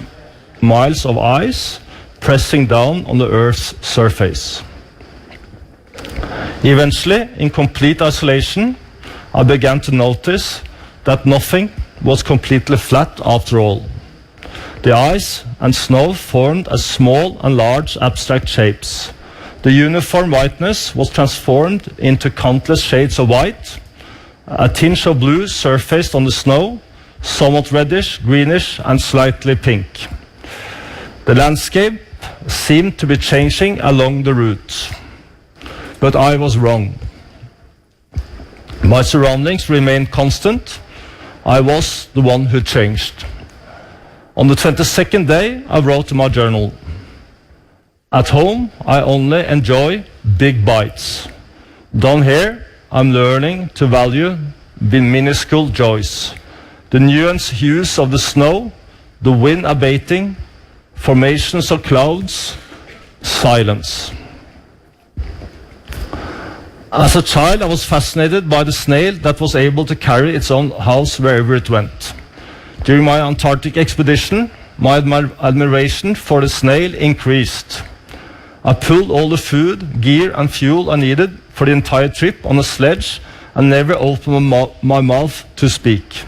miles of ice pressing down on the Earth's surface. Eventually, in complete isolation, I began to notice that nothing was completely flat after all. The ice and snow formed as small and large abstract shapes. The uniform whiteness was transformed into countless shades of white. A tinge of blue surfaced on the snow, somewhat reddish, greenish, and slightly pink. The landscape seemed to be changing along the route. But I was wrong. My surroundings remained constant. I was the one who changed. On the 22nd day, I wrote in my journal, "At home, I only enjoy big bites. Down here, I'm learning to value the minuscule joys. The nuanced hues of the snow, the wind abating, formations of clouds, silence." As a child, I was fascinated by the snail that was able to carry its own house wherever it went. During my Antarctic expedition, my admiration for the snail increased. I pulled all the food, gear, and fuel I needed for the entire trip on a sledge and never opened my mouth to speak.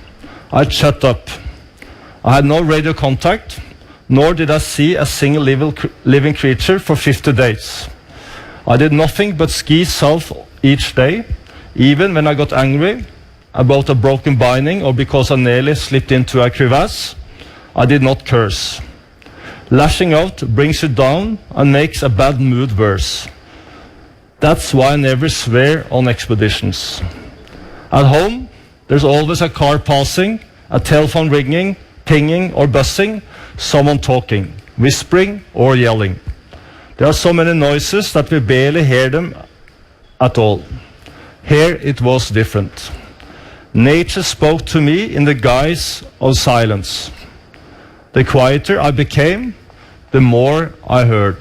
I shut up. I had no radio contact, nor did I see a single living creature for 50 days. I did nothing but ski south each day, even when I got angry about a broken binding or because I nearly slipped into a crevasse. I did not curse. Lashing out brings you down and makes a bad mood worse. That's why I never swear on expeditions. At home, there's always a car passing, a telephone ringing, pinging or buzzing, someone talking, whispering or yelling. There are so many noises that we barely hear them at all. Here it was different. Nature spoke to me in the guise of silence. The quieter I became, the more I heard.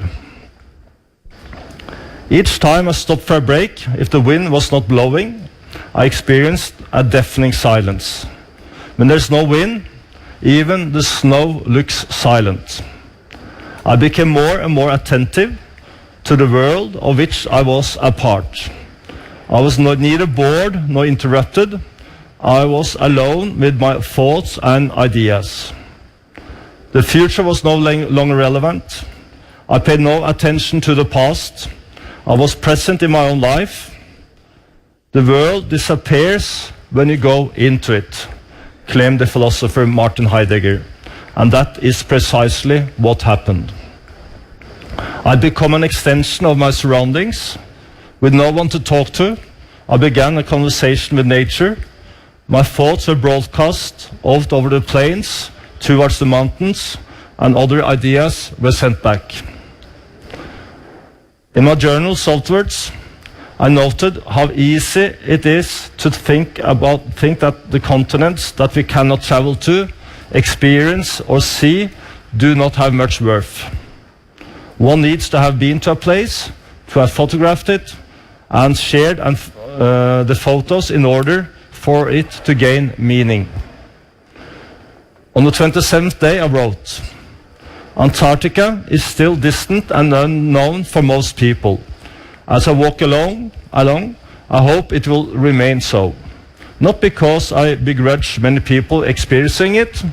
Each time I stopped for a break, if the wind was not blowing, I experienced a deafening silence. When there's no wind, even the snow looks silent. I became more and more attentive to the world of which I was a part. I was neither bored nor interrupted. I was alone with my thoughts and ideas. The future was no longer relevant. I paid no attention to the past. I was present in my own life. The world disappears when you go into it, claimed the philosopher Martin Heidegger, and that is precisely what happened. I'd become an extension of my surroundings. With no one to talk to, I began a conversation with nature. My thoughts were broadcast out over the plains, towards the mountains, and other ideas were sent back. In my journal southwards, I noted how easy it is to think that the continents that we cannot travel to, experience or see do not have much worth. One needs to have been to a place, to have photographed it, and shared the photos in order for it to gain meaning. On the 27th day I wrote, "Antarctica is still distant and unknown for most people. As I walk along, I hope it will remain so. Not because I begrudge many people experiencing it,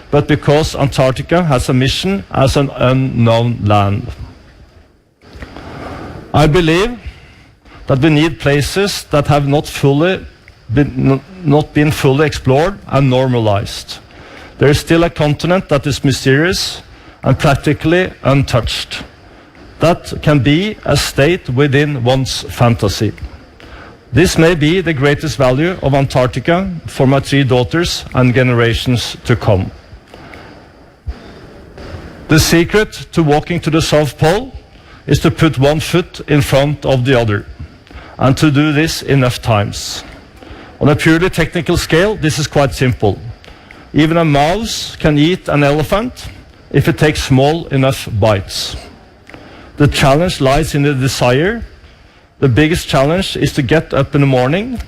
but because Antarctica has a mission as an unknown land." I believe that we need places that have not been fully explored and normalized. There is still a continent that is mysterious and practically untouched. That can be a state within one's fantasy. This may be the greatest value of Antarctica for my 3 daughters and generations to come. The secret to walking to the South Pole is to put one foot in front of the other, and to do this enough times. On a purely technical scale, this is quite simple. Even a mouse can eat an elephant if it takes small enough bites. The challenge lies in the desire. The biggest challenge is to get up in the morning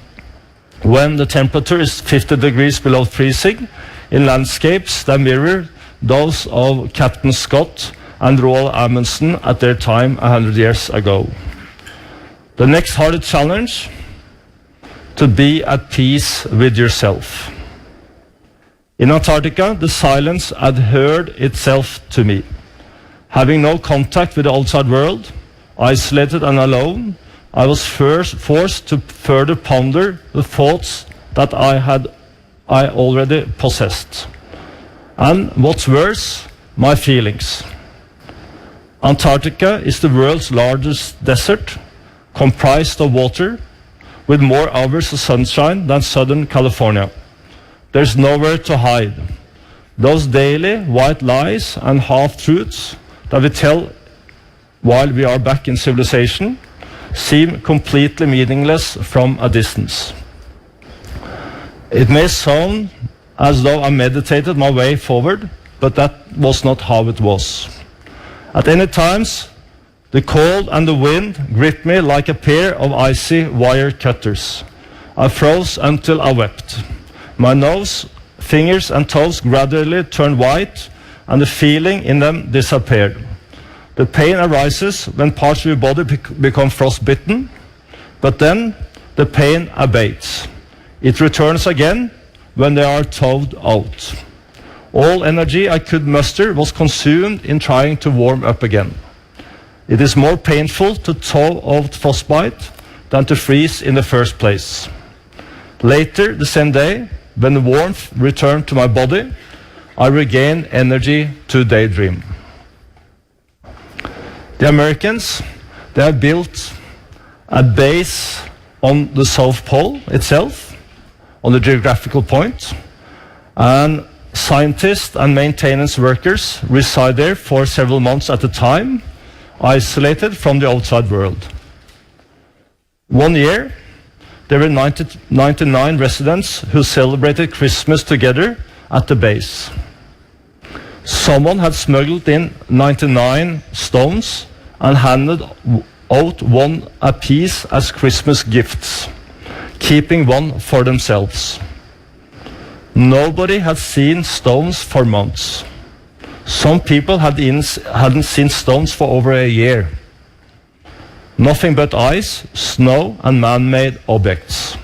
when the temperature is 50 degrees below freezing, in landscapes that mirror those of Captain Scott and Roald Amundsen at their time 100 years ago. The next hardest challenge, to be at peace with yourself. In Antarctica, the silence adhered itself to me. Having no contact with the outside world, isolated and alone, I was first forced to further ponder the thoughts that I already possessed. And what's worse, my feelings. Antarctica is the world's largest desert, comprised of water, with more hours of sunshine than Southern California. There's nowhere to hide. Those daily white lies and half-truths that we tell while we are back in civilization seem completely meaningless from a distance. It may sound as though I meditated my way forward, but that was not how it was. At any times, the cold and the wind gripped me like a pair of icy wire cutters. I froze until I wept. My nose, fingers and toes gradually turned white, and the feeling in them disappeared. The pain arises when parts of your body become frostbitten, but then the pain abates. It returns again when they are thawed out. All energy I could muster was consumed in trying to warm up again. It is more painful to thaw out frostbite than to freeze in the first place. Later the same day, when the warmth returned to my body, I regained energy to daydream. The Americans, they have built a base on the South Pole itself, on the geographical point, and scientists and maintenance workers reside there for several months at a time, isolated from the outside world. One year, there were 99 residents who celebrated Christmas together at the base. Someone had smuggled in 99 stones and handed out one apiece as Christmas gifts, keeping one for themselves. Nobody had seen stones for months. Some people hadn't seen stones for over a year. Nothing but ice, snow, and man-made objects.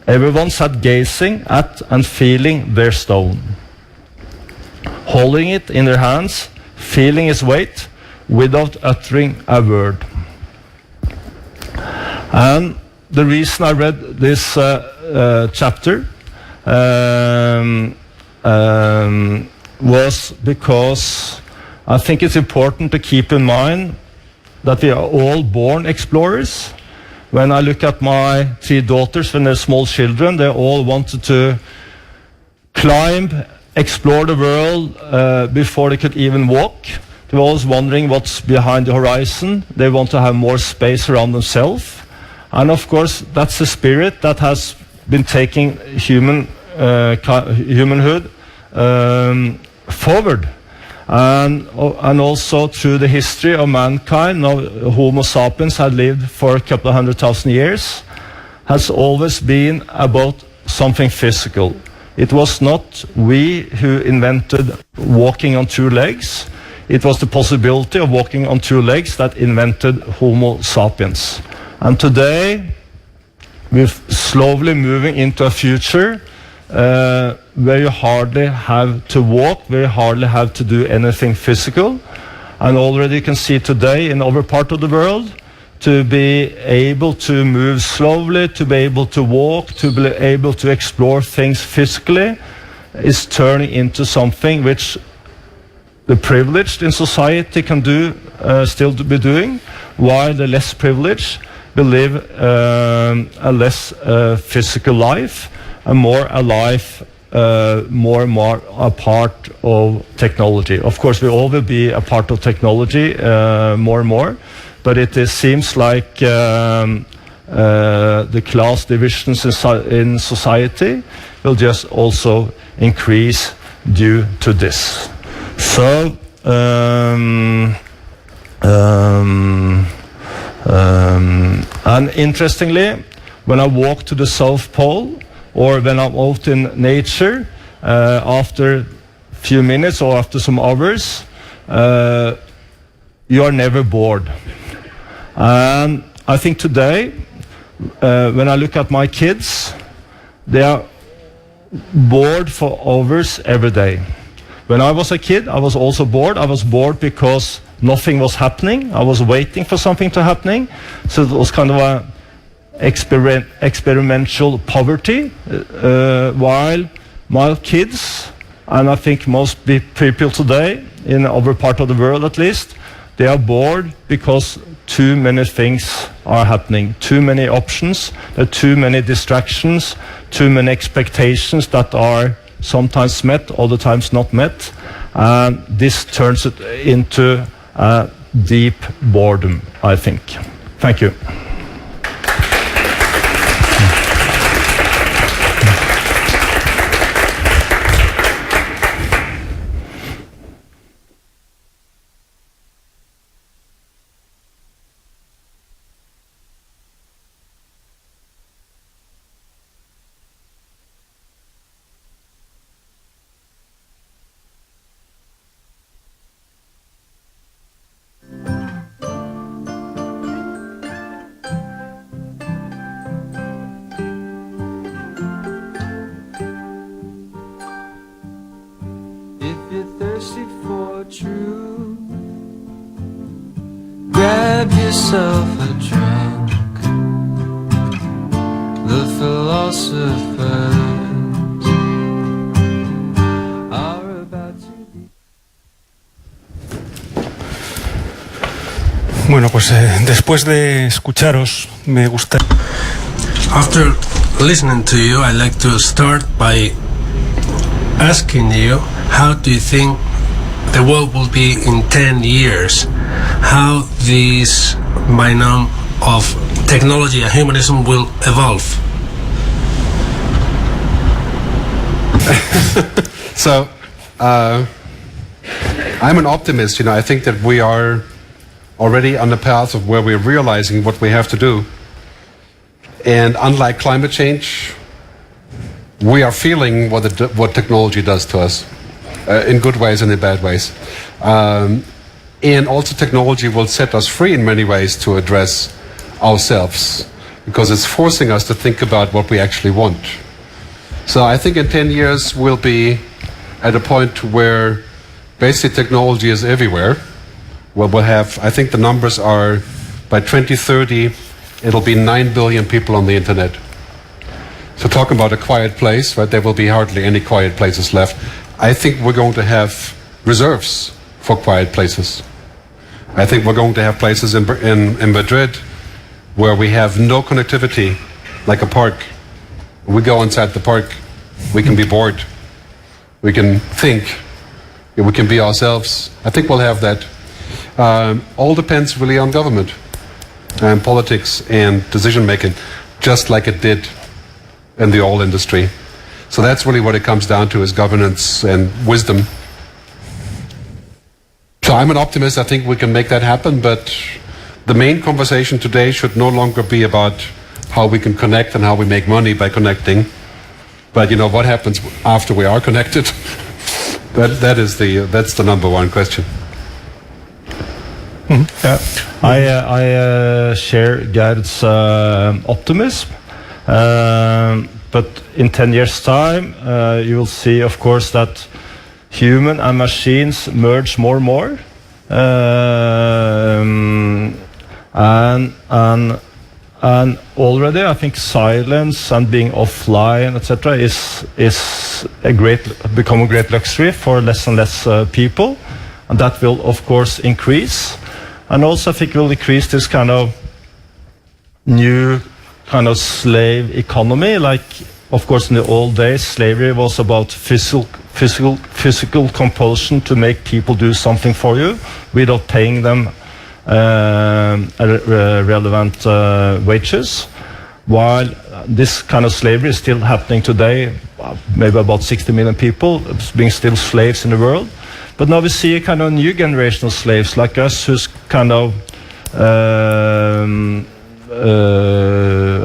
Everyone sat gazing at and feeling their stone, holding it in their hands, feeling its weight, without uttering a word. And the reason I read this chapter was because I think it's important to keep in mind that we are all born explorers. When I look at my 3 daughters when they're small children, they all wanted to climb, explore the world before they could even walk. They were always wondering what's behind the horizon. They want to have more space around themselves. And of course, that's the spirit that has been taking humanhood forward. And also through the history of mankind, now Homo sapiens had lived for a couple of 100,000 years, has always been about something physical. It was not we who invented walking on 2 legs. It was the possibility of walking on 2 legs that invented Homo sapiens. And today, we're slowly moving into a future where you hardly have to walk, where you hardly have to do anything physical. And already you can see today in our part of the world, to be able to move slowly, to be able to walk, to be able to explore things physically, is turning into something which the privileged in society can do, still to be doing, while the less privileged will live a less physical life, and more a life more and more a part of technology. Of course, we all will be a part of technology more and more, but it seems like the class divisions in society will just also increase due to this. So, and interestingly, when I walk to the South Pole, or when I'm out in nature, after few minutes or after some hours, you are never bored. And I think today, when I look at my kids, they are bored for hours every day. When I was a kid, I was also bored. I was bored because nothing was happening. I was waiting for something to happen. So it was kind of a experimental poverty, while my kids, and I think most people today, in our part of the world at least, they are bored because too many things are happening, too many options, there are too many distractions, too many expectations that are sometimes met, other times not met, and this turns it into a deep boredom, I think. Thank you. Grab yourself a drink. The philosophers are about to be. Bueno, pues después de escucharos, me gusta. After listening to you, I'd like to start by asking you, how do you think the world will be in 10 years? How this binomial of technology and humanism will evolve? So, I'm an optimist. I think that we are already on the path of where we're realizing what we have to do. And unlike climate change, we are feeling what technology does to us, in good ways and in bad ways. And also technology will set us free in many ways to address ourselves, because it's forcing us to think about what we actually want. So I think in 10 years we'll be at a point where basic technology is everywhere. Well, we'll have, I think the numbers are, by 2030, it'll be 9 billion people on the internet. So talking about a quiet place, right, there will be hardly any quiet places left. I think we're going to have reserves for quiet places. I think we're going to have places in Madrid where we have no connectivity, like a park. We go inside the park, we can be bored, we can think, we can be ourselves. I think we'll have that. All depends really on government and politics and decision making, just like it did in the oil industry. So that's really what it comes down to, is governance and wisdom. So I'm an optimist. I think we can make that happen, but the main conversation today should no longer be about how we can connect and how we make money by connecting, but what happens after we are connected. That's the number one question. Yeah. I share Gerd's optimism, but in 10 years' time, you will see, of course, that human and machines merge more and more, and already I think silence and being offline, etc., is become a great luxury for less and less people, and that will of course increase, and also I think will increase this kind of new kind of slave economy. Like, of course, in the old days, slavery was about physical compulsion to make people do something for you without paying them relevant wages. While this kind of slavery is still happening today, maybe about 60 million people being still slaves in the world. But now we see a kind of new generation of slaves like us, who's kind of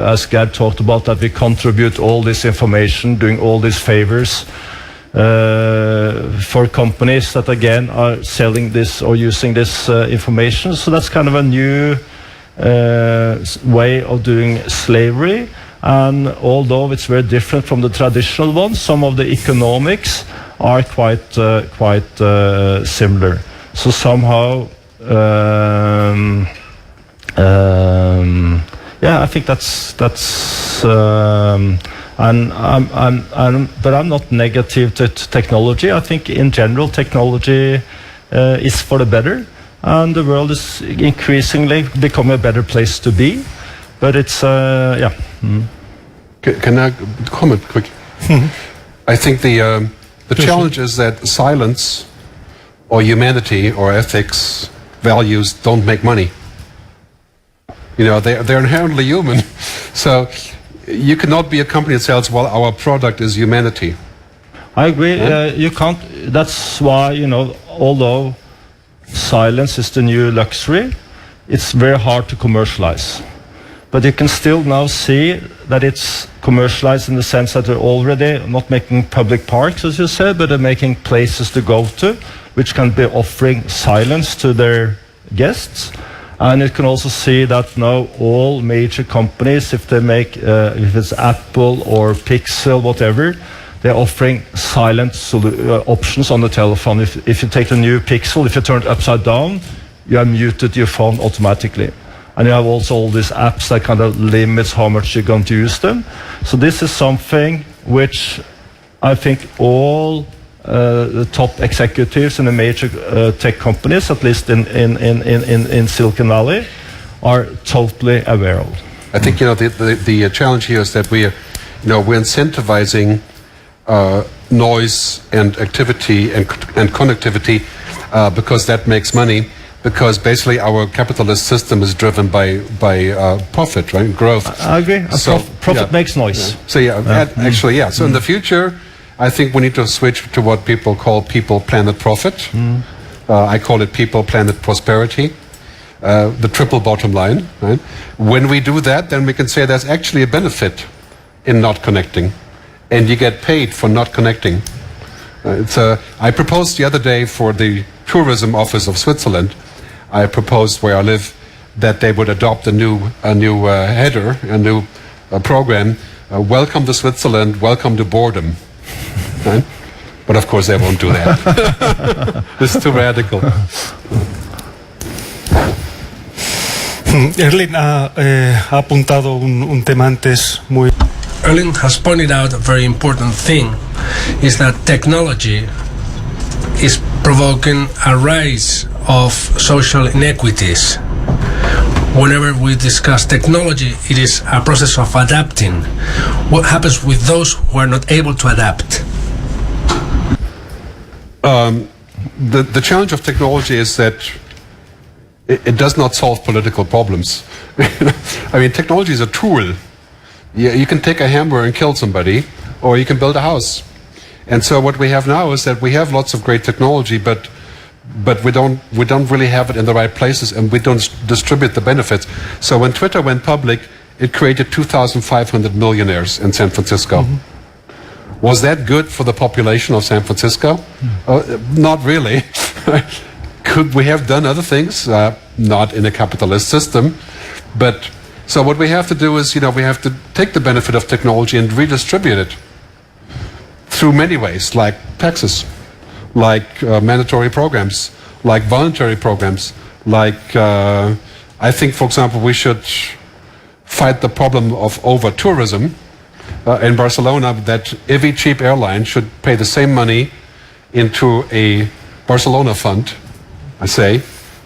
as Gerd talked about, that we contribute all this information, doing all these favors for companies that again are selling this or using this information. So that's kind of a new way of doing slavery. And although it's very different from the traditional one, some of the economics are quite similar. So somehow, I think that's. And but I'm not negative to technology. I think in general technology is for the better, and the world is increasingly becoming a better place to be. But it's Can I comment quick? I think the challenge is that silence or humanity or ethics values don't make money. You know, they're inherently human. So you cannot be a company that sells, well, our product is humanity. I agree. You can't. That's why, you know, although silence is the new luxury, it's very hard to commercialize. But you can still now see that it's commercialized in the sense that they're already not making public parks, as you said, but they're making places to go to, which can be offering silence to their guests. And you can also see that now all major companies, if they make, if it's Apple or Pixel, whatever, they're offering silent options on the telephone. If you take the new Pixel, if you turn it upside down, you have muted your phone automatically. And you have also all these apps that kind of limits how much you're going to use them. So this is something which I think all the top executives in the major tech companies, at least in Silicon Valley, are totally aware of. I think, you know, the challenge here is that we're incentivizing noise and activity and connectivity because that makes money. Because basically our capitalist system is driven by profit, right? Growth. I agree. Profit makes noise. Yeah. So actually, yeah. So in the future, I think we need to switch to what people call people, planet, profit. I call it people, planet, prosperity. The triple bottom line, right? When we do that, then we can say there's actually a benefit in not connecting. And you get paid for not connecting. I proposed the other day for the tourism office of Switzerland, I proposed where I live that they would adopt a new header, a new program. Welcome to Switzerland, welcome to boredom. Right? But of course they won't do that. It's too radical. Erling ha apuntado un tema antes muy... Erling has pointed out a very important thing, is that technology is provoking a rise of social inequities. Whenever we discuss technology, it is a process of adapting. What happens with those who are not able to adapt? The challenge of technology is that it does not solve political problems. I mean, technology is a tool. You can take a hammer and kill somebody, or you can build a house. And so what we have now is that we have lots of great technology, but we don't really have it in the right places, and we don't distribute the benefits. So when Twitter went public, it created 2,500 millionaires in San Francisco. Was that good for the population of San Francisco? Not really. Could we have done other things? Not in a capitalist system. But so what we have to do is, we have to take the benefit of technology and redistribute it through many ways, like taxes, like mandatory programs, like voluntary programs, like I think, for example, we should fight the problem of over-tourism in Barcelona, that every cheap airline should pay the same money into a Barcelona fund, I say,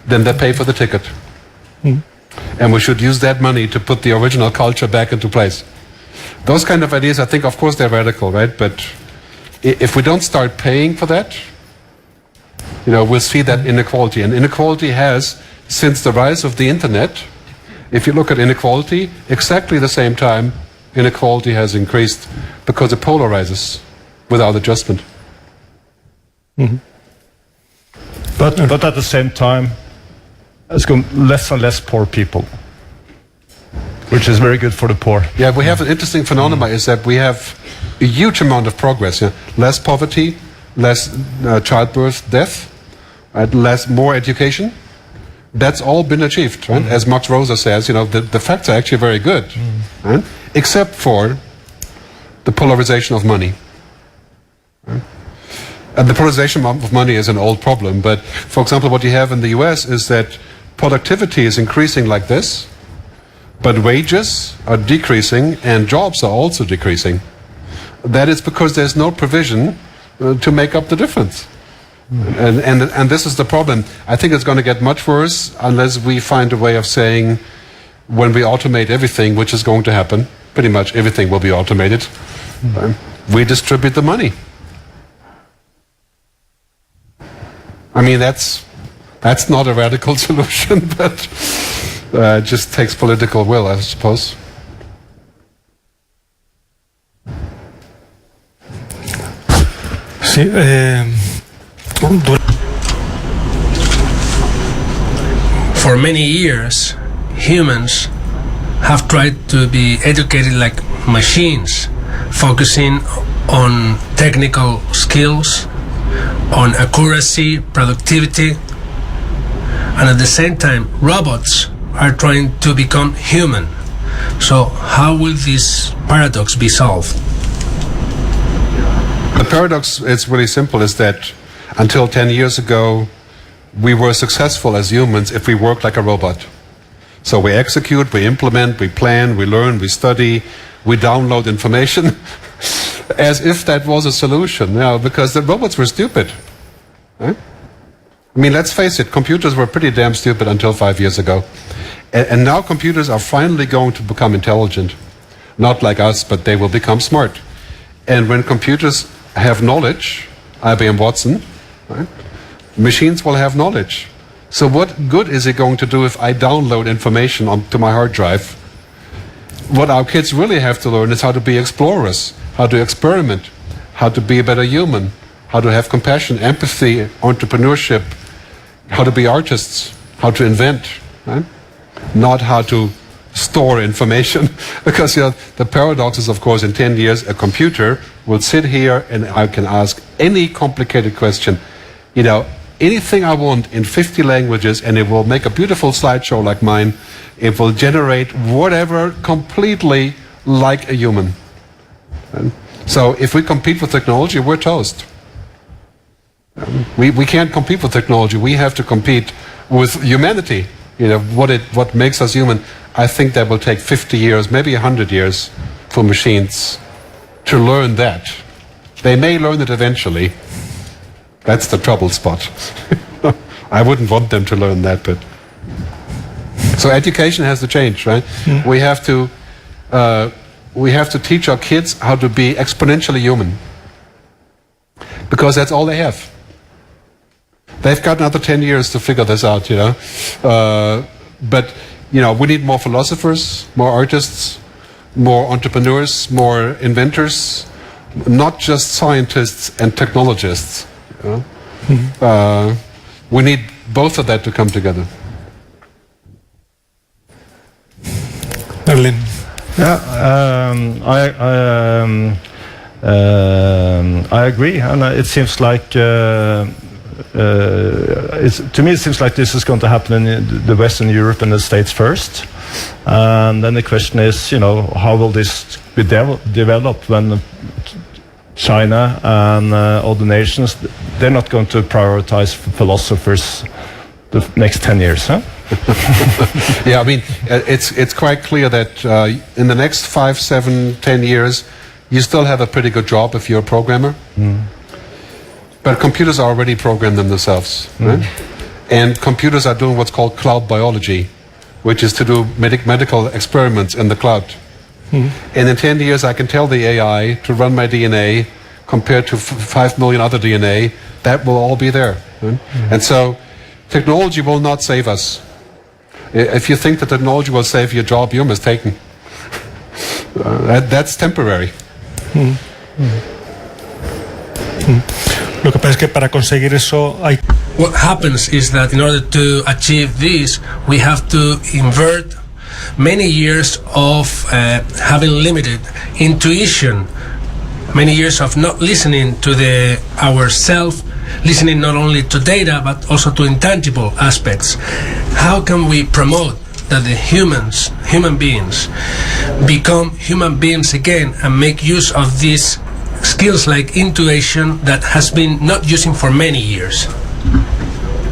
than they pay for the ticket. And we should use that money to put the original culture back into place. Those kind of ideas, I think, of course, they're radical, right? But if we don't start paying for that, we'll see that inequality. And inequality has, since the rise of the internet, if you look at inequality, exactly the same time, inequality has increased because it polarizes without adjustment. But at the same time, it's going less and less poor people, which is very good for the poor. Yeah, we have an interesting phenomenon is that we have a huge amount of progress. Less poverty, less childbirth, death, right? More education. That's all been achieved, right? As Max Rosa says, the facts are actually very good, right? Except for the polarization of money. Right? And the polarization of money is an old problem, but for example, what you have in the US is that productivity is increasing like this, but wages are decreasing and jobs are also decreasing. That is because there's no provision to make up the difference. And this is the problem. I think it's going to get much worse unless we find a way of saying, when we automate everything, which is going to happen, pretty much everything will be automated, we distribute the money. I mean, that's not a radical solution, but it just takes political will, I suppose. Sí, For many years, humans have tried to be educated like machines, focusing on technical skills, on accuracy, productivity, and at the same time, robots are trying to become human. So how will this paradox be solved? The paradox is really simple, is that until 10 years ago, we were successful as humans if we worked like a robot. So we execute, we implement, we plan, we learn, we study, we download information, as if that was a solution, because the robots were stupid. Right? I mean, let's face it, computers were pretty damn stupid until 5 years ago. And now computers are finally going to become intelligent. Not like us, but they will become smart. And when computers have knowledge, IBM Watson, right, machines will have knowledge. So what good is it going to do if I download information onto my hard drive? What our kids really have to learn is how to be explorers, how to experiment, how to be a better human, how to have compassion, empathy, entrepreneurship, how to be artists, how to invent, right? Not how to store information. Because the paradox is, of course, in 10 years, a computer will sit here and I can ask any complicated question, anything I want in 50 languages, and it will make a beautiful slideshow like mine. It will generate whatever completely like a human. And so if we compete with technology, we're toast. We can't compete with technology. We have to compete with humanity. What makes us human. I think that will take 50 years, maybe 100 years for machines to learn that. They may learn it eventually. That's the trouble spot. I wouldn't want them to learn that, but... So education has to change, right? Mm. We have to teach our kids how to be exponentially human. Because that's all they have. They've got another 10 years to figure this out, but, we need more philosophers, more artists, more entrepreneurs, more inventors, not just scientists and technologists. Mm-hmm. We need both of that to come together. Erling. Yeah, I agree, and it seems like to me it seems like this is going to happen in the Western Europe and the States first, and then the question is, how will this be developed when China and other nations, they're not going to prioritize philosophers the next 10 years, huh? Yeah, I mean, it's quite clear that in the next 5, 7, 10 years, you still have a pretty good job if you're a programmer. Mm. But computers are already programmed themselves, right? And computers are doing what's called cloud biology, which is to do medical experiments in the cloud. Mm. And in 10 years, I can tell the AI to run my DNA compared to 5 million other DNA. That will all be there. Right? Mm. And so technology will not save us. If you think that technology will save your job, you're mistaken. That's temporary. Mm. Mm. Mm. Lo que pasa es que para conseguir eso hay... What happens is that in order to achieve this, we have to invert many years of having limited intuition many years of not listening to ourself, listening not only to data but also to intangible aspects. How can we promote that the human beings, become human beings again and make use of these skills like intuition that has been not using for many years?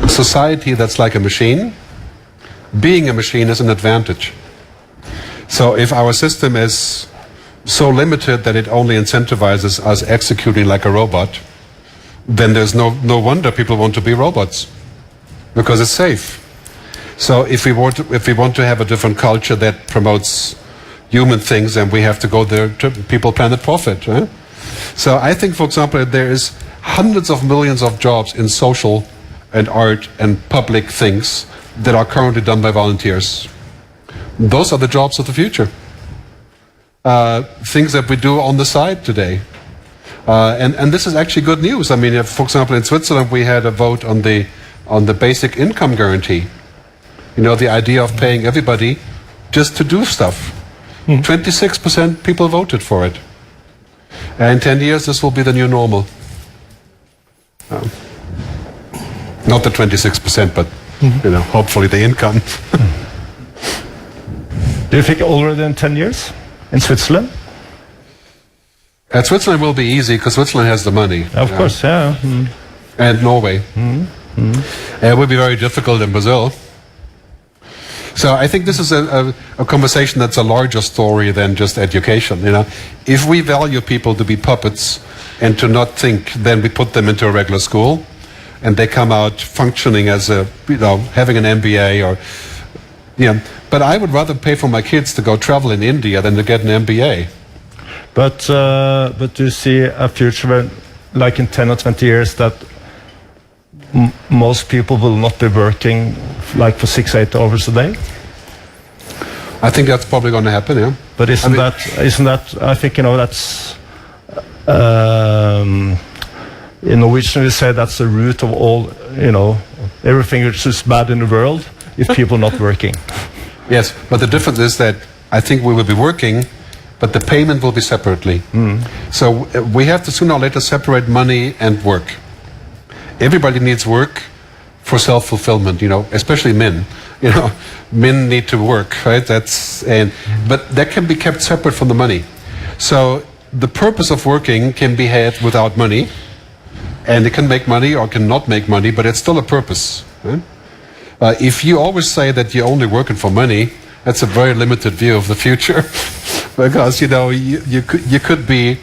Society that's like a machine, being a machine is an advantage. So if our system is so limited that it only incentivizes us executing like a robot, then there's no wonder people want to be robots, because it's safe. So if we want to have a different culture that promotes human things, then we have to go there to people, planet, profit. Right? So I think, for example, there is hundreds of millions of jobs in social and art and public things that are currently done by volunteers. Those are the jobs of the future. Things that we do on the side today. And this is actually good news. I mean, for example, in Switzerland we had a vote on the basic income guarantee. You know, the idea of paying everybody just to do stuff. 26% people voted for it. And in 10 years this will be the new normal. Not the 26%, but you know, hopefully the income. Do you think already in 10 years in Switzerland? At Switzerland will be easy because Switzerland has the money. Of course, yeah. And Norway. It will be very difficult in Brazil. So I think this is a conversation that's a larger story than just education. You know, if we value people to be puppets and to not think, then we put them into a regular school, and they come out functioning as having an MBA or, But I would rather pay for my kids to go travel in India than to get an MBA. But do you see a future when, like in 10 or 20 years, that most people will not be working like for 6-8 hours a day? I think that's probably going to happen, yeah. But isn't that I think that's in Norwegian we say that's the root of all, everything which is bad in the world is people not working. Yes, but the difference is that I think we will be working, but the payment will be separately. So we have to sooner or later separate money and work. Everybody needs work for self-fulfillment, especially men. Men need to work, right? But that can be kept separate from the money. So the purpose of working can be had without money, and it can make money or can not make money, but it's still a purpose. Right? If you always say that you're only working for money, that's a very limited view of the future, because you could be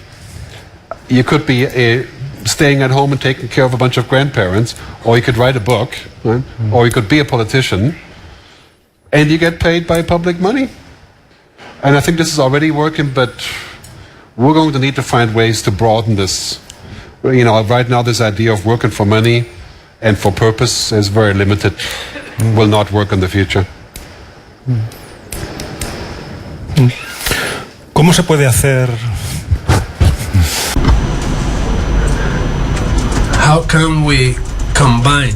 staying at home and taking care of a bunch of grandparents, or you could write a book, right? Or you could be a politician, and you get paid by public money. And I think this is already working, but we're going to need to find ways to broaden this. Right now this idea of working for money and for purpose is very limited. Will not work in the future. ¿Cómo se puede hacer? How can we combine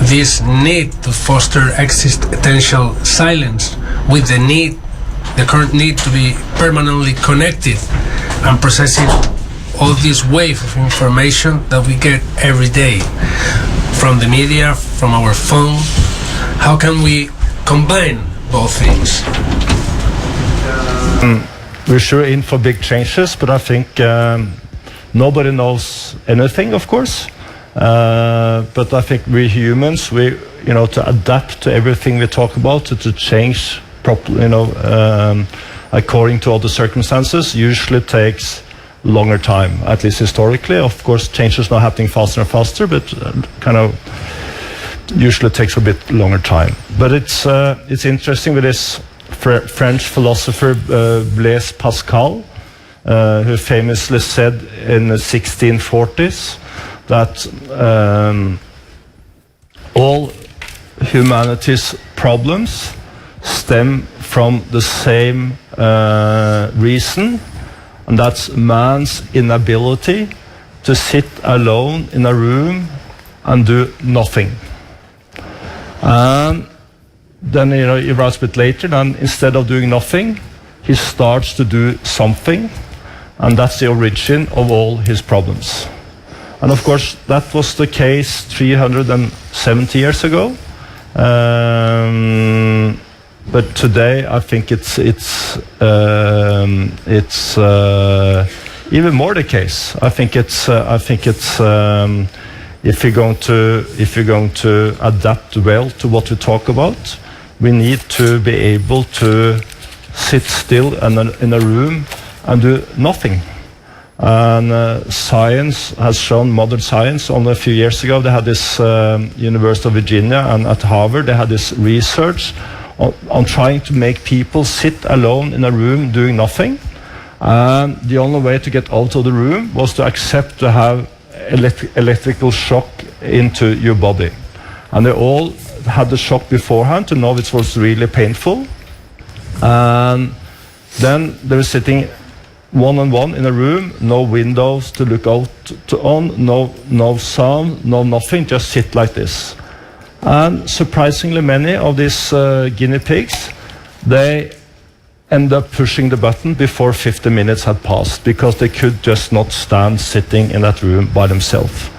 this need to foster existential silence with the current need to be permanently connected and processing all this wave of information that we get every day from the media, from our phone? How can we combine both things? We're sure in for big changes, but I think nobody knows anything, of course. But I think we humans, to adapt to everything we talk about, to change properly, according to all the circumstances, usually takes longer time, at least historically. Of course, change is not happening faster and faster, but usually takes a bit longer time. But it's interesting with this French philosopher Blaise Pascal, who famously said in the 1640s that all humanity's problems stem from the same reason, and that's man's inability to sit alone in a room and do nothing. And then he writes a bit later, then instead of doing nothing, he starts to do something. and that's the origin of all his problems. And of course, that was the case 370 years ago. But today, I think it's even more the case. I think it's if you're going to adapt well to what we talk about, we need to be able to sit still in a room and do nothing. And science has shown, modern science, only a few years ago, they had this University of Virginia and at Harvard, they had this research on trying to make people sit alone in a room doing nothing. And the only way to get out of the room was to accept to have electrical shock into your body. And they all had the shock beforehand to know it was really painful. And then they were sitting one-on-one in a room, no windows to look out on, no sound, no nothing, just sit like this. And surprisingly many of these guinea pigs, they end up pushing the button before 50 minutes had passed because they could just not stand sitting in that room by themselves.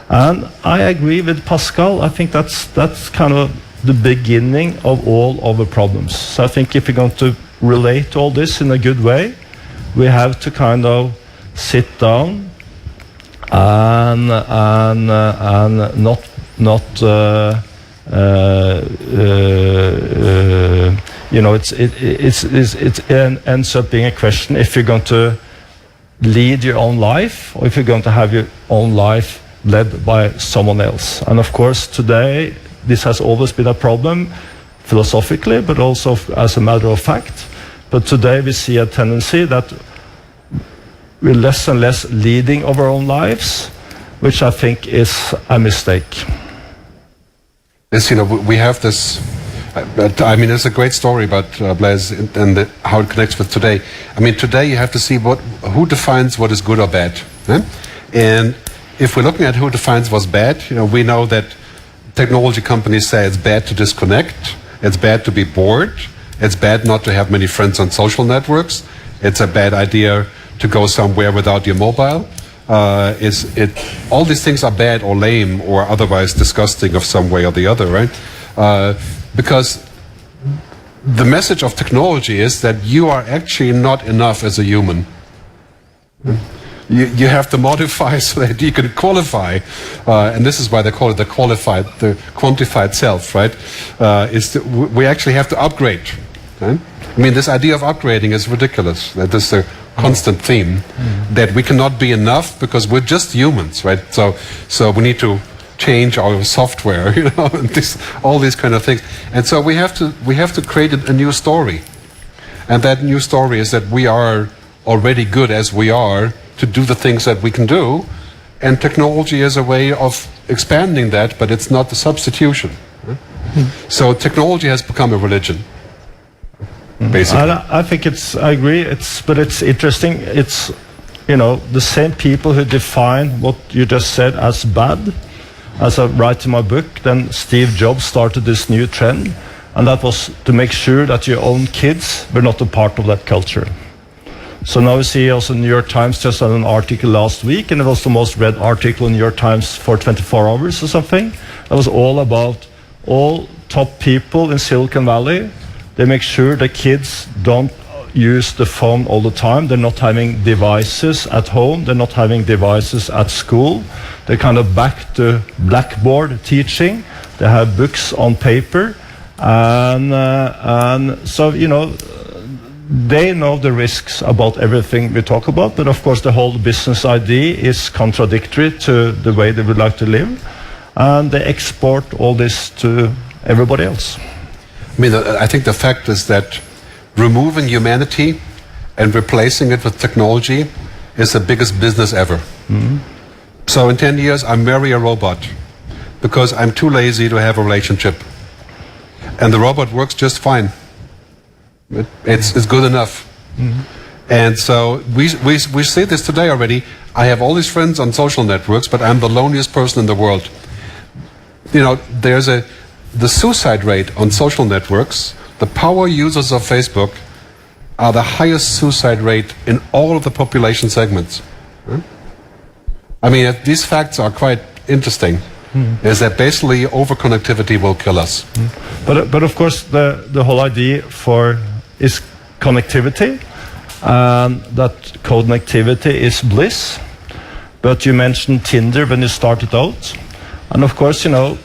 And I agree with Pascal. I think that's kind of the beginning of all of the problems. So I think if we're going to relate all this in a good way, we have to kind of sit down and not it ends up being a question if you're going to lead your own life or if you're going to have your own life led by someone else. And of course today this has always been a problem philosophically but also as a matter of fact. But today we see a tendency that we're less and less leading of our own lives, which I think is a mistake. Yes, we have this, I mean, it's a great story about Blaise and how it connects with today. I mean, today you have to see who defines what is good or bad. And if we're looking at who defines what's bad, we know that technology companies say it's bad to disconnect, it's bad to be bored, it's bad not to have many friends on social networks, it's a bad idea to go somewhere without your mobile. All these things are bad or lame or otherwise disgusting of some way or the other, right? Because the message of technology is that you are actually not enough as a human. You have to modify so that you can qualify, and this is why they call it the quantified self, right? We actually have to upgrade. Right? I mean, this idea of upgrading is ridiculous. That is a constant theme, that we cannot be enough because we're just humans, right? So we need to change our software, and all these kind of things. And so we have to create a new story, and that new story is that we are already good as we are to do the things that we can do, and technology is a way of expanding that, but it's not the substitution. Right? So technology has become a religion. Basically. I think I agree. But it's interesting. It's, the same people who define what you just said as bad, as I write in my book. Then Steve Jobs started this new trend, and that was to make sure that your own kids were not a part of that culture. So now we see also New York Times just had an article last week, and it was the most read article in New York Times for 24 hours or something. That was all about all top people in Silicon Valley. They make sure the kids don't use the phone all the time. They're not having devices at home. They're not having devices at school. They're kind of back to blackboard teaching. They have books on paper. And so, they know the risks about everything we talk about. But of course, the whole business idea is contradictory to the way they would like to live. And they export all this to everybody else. I mean, I think the fact is that removing humanity and replacing it with technology is the biggest business ever. Mm-hmm. So in 10 years, I marry a robot because I'm too lazy to have a relationship. And the robot works just fine. It's good enough. Mm-hmm. And so we see this today already. I have all these friends on social networks, but I'm the loneliest person in the world. The suicide rate on social networks, the power users of Facebook are the highest suicide rate in all of the population segments. I mean, these facts are quite interesting. Is that basically overconnectivity will kill us. But of course the whole idea is connectivity, and that connectivity is bliss. But you mentioned Tinder when you started out, and of course, you know,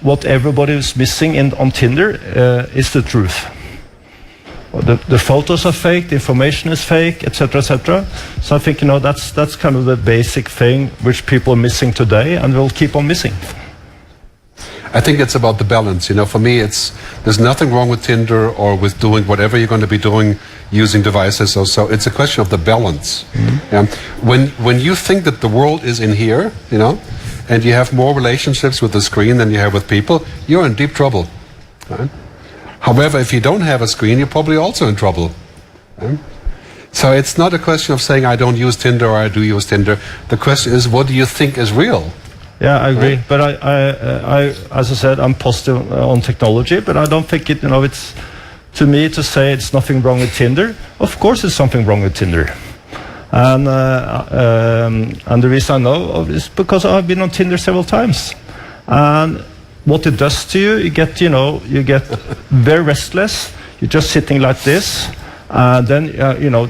what everybody is missing on Tinder is the truth. The photos are fake, the information is fake, etc., etc. So I think, you know, that's kind of the basic thing which people are missing today and will keep on missing. I think it's about the balance. You know, for me, there's nothing wrong with Tinder or with doing whatever you're going to be doing using devices or so. It's a question of the balance. When you think that the world is in here, you know, and you have more relationships with the screen than you have with people, you're in deep trouble. Right? However, if you don't have a screen, you're probably also in trouble. Right? So it's not a question of saying I don't use Tinder or I do use Tinder. The question is, what do you think is real? Yeah, I agree. Right. But I, as I said, I'm positive on technology, but I don't think it's to me to say it's nothing wrong with Tinder. Of course, there's something wrong with Tinder, and the reason I know of is because I've been on Tinder several times, and what it does to you, you get very restless. You're just sitting like this, and then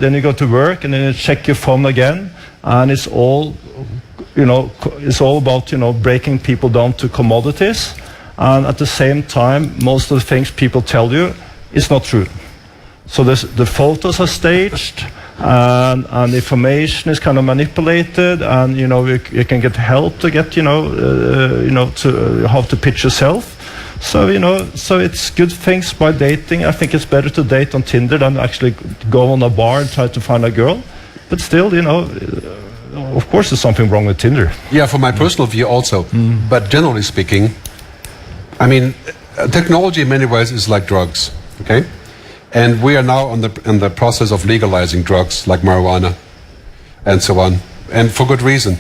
then you go to work, and then you check your phone again, and it's all about breaking people down to commodities, and at the same time, most of the things people tell you is not true. So the photos are staged, and the information is kind of manipulated, and you can get help to get to how to pitch yourself. So it's good things by dating. I think it's better to date on Tinder than actually go on a bar and try to find a girl. But still, of course there's something wrong with Tinder. Yeah, from my personal view also. But generally speaking, I mean, technology in many ways is like drugs, okay? And we are now in the process of legalizing drugs like marijuana and so on, and for good reason.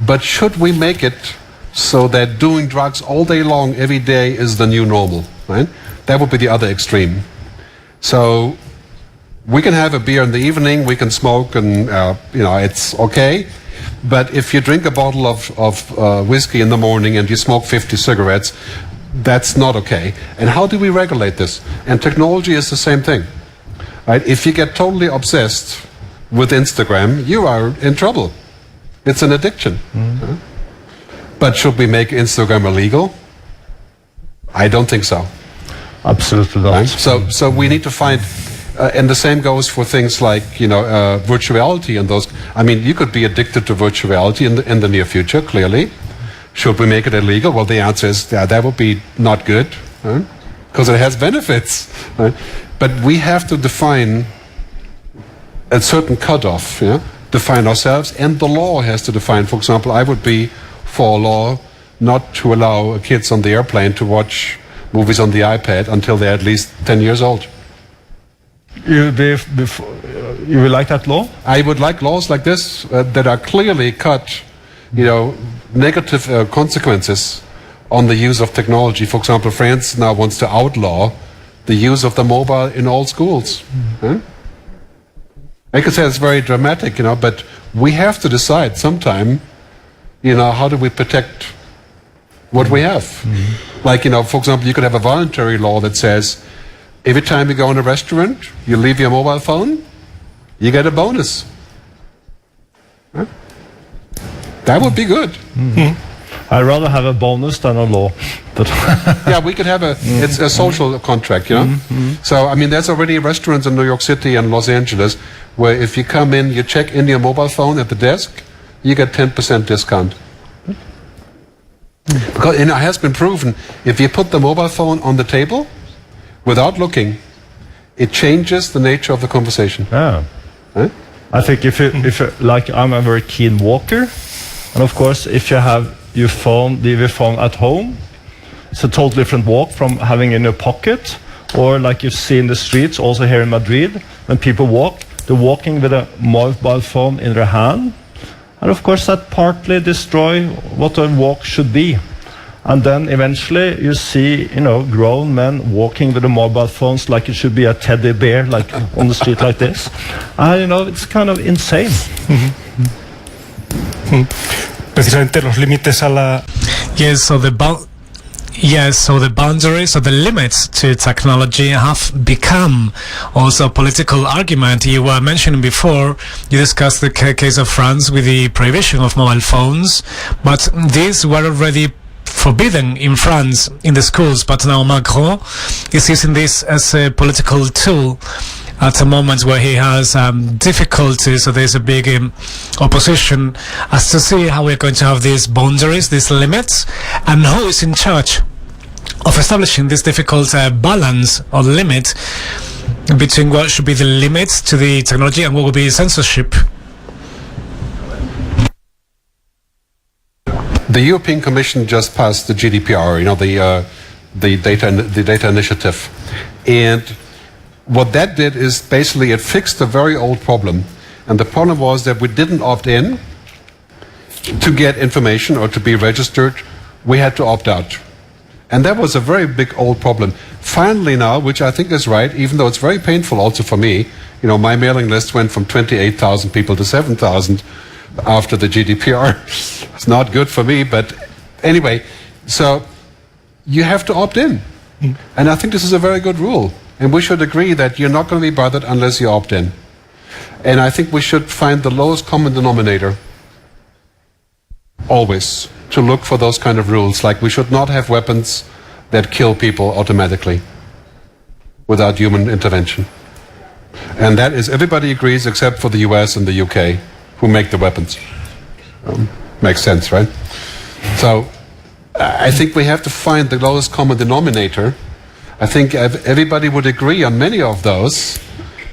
But should we make it so that doing drugs all day long, every day, is the new normal, right? That would be the other extreme. So we can have a beer in the evening, we can smoke, and it's okay. But if you drink a bottle of whiskey in the morning and you smoke 50 cigarettes, that's not okay. And how do we regulate this? And technology is the same thing, right? If you get totally obsessed with Instagram, you are in trouble. It's an addiction. But should we make Instagram illegal? I don't think so. Absolutely not. Right? So we need to find, and the same goes for things like virtuality and those. I mean, you could be addicted to virtuality in the near future. Clearly, should we make it illegal? Well, the answer is that would be not good, because it has benefits. Right? But we have to define a certain cutoff. Define ourselves, and the law has to define. For example, I would be for a law not to allow kids on the airplane to watch movies on the iPad until they're at least 10 years old. You would like that law? I would like laws like this that are clearly cut, negative consequences on the use of technology. For example, France now wants to outlaw the use of the mobile in all schools. I could say it's very dramatic, but we have to decide sometime, how do we protect what we have? Like, for example, you could have a voluntary law that says every time you go in a restaurant, you leave your mobile phone, you get a bonus. That would be good. I'd rather have a bonus than a law. But yeah, we could have it's a social contract, So, I mean, there's already restaurants in New York City and Los Angeles where if you come in, you check in your mobile phone at the desk, you get 10% discount. Because it has been proven, if you put the mobile phone on the table without looking, it changes the nature of the conversation. Yeah. I think if you like, I'm a very keen walker, and of course, if you have your phone, leave your phone at home, it's a totally different walk from having it in your pocket, or like you see in the streets, also here in Madrid, when people walk, they're walking with a mobile phone in their hand, and of course that partly destroys what a walk should be. And then eventually you see, grown men walking with the mobile phones like it should be a teddy bear, like on the street like this. It's kind of insane. Precisamente los límites a la... Yes, so the boundaries or the limits to technology have become also a political argument. You were mentioning before, you discussed the case of France with the prohibition of mobile phones, but these were already forbidden in France in the schools, but now Macron is using this as a political tool at a moment where he has difficulties, so there's a big opposition as to see how we're going to have these boundaries, these limits, and who is in charge of establishing this difficult balance or limit between what should be the limits to the technology and what will be censorship. The European Commission just passed the GDPR, the data initiative, and what that did is basically it fixed a very old problem, and the problem was that we didn't opt in to get information or to be registered. We had to opt out, and that was a very big old problem. Finally now, which I think is right, even though it's very painful also for me, my mailing list went from 28,000 people to 7,000 after the GDPR. It's not good for me, but anyway, so you have to opt in, and I think this is a very good rule. And we should agree that you're not going to be bothered unless you opt in. And I think we should find the lowest common denominator, always, to look for those kind of rules. Like we should not have weapons that kill people automatically without human intervention. And that is, everybody agrees except for the US and the UK, who make the weapons. Makes sense, right? So I think we have to find the lowest common denominator. I think everybody would agree on many of those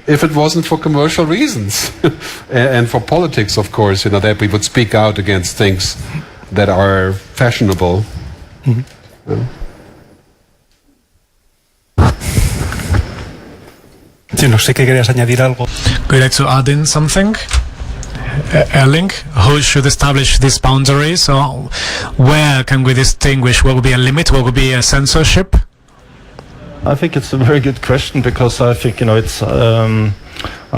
if it wasn't for commercial reasons and for politics, of course, that we would speak out against things that are fashionable. Sí, no sé qué querías añadir algo. Would you like to add in something? Erling, who should establish these boundaries, or where can we distinguish what would be a limit, what would be a censorship? I think it's a very good question, because I think it's I'm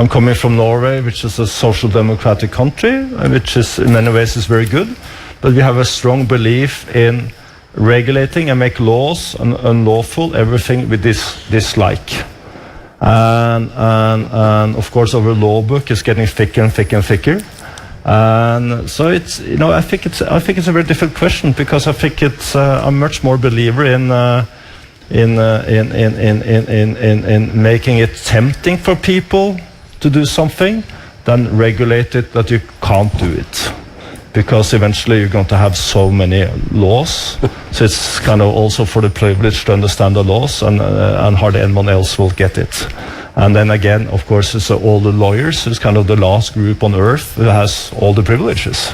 coming from Norway, which is a social democratic country, which is in many ways is very good, but we have a strong belief in regulating and make laws unlawful everything we dislike, and of course our law book is getting thicker and thicker and thicker, and so it's I think it's a very difficult question, because I think it's I'm much more believer in making it tempting for people to do something than regulate it that you can't do it, because eventually you're going to have so many laws. So it's kind of also for the privileged to understand the laws, and hardly anyone else will get it. And then again, of course, it's all the lawyers. It's kind of the last group on earth that has all the privileges.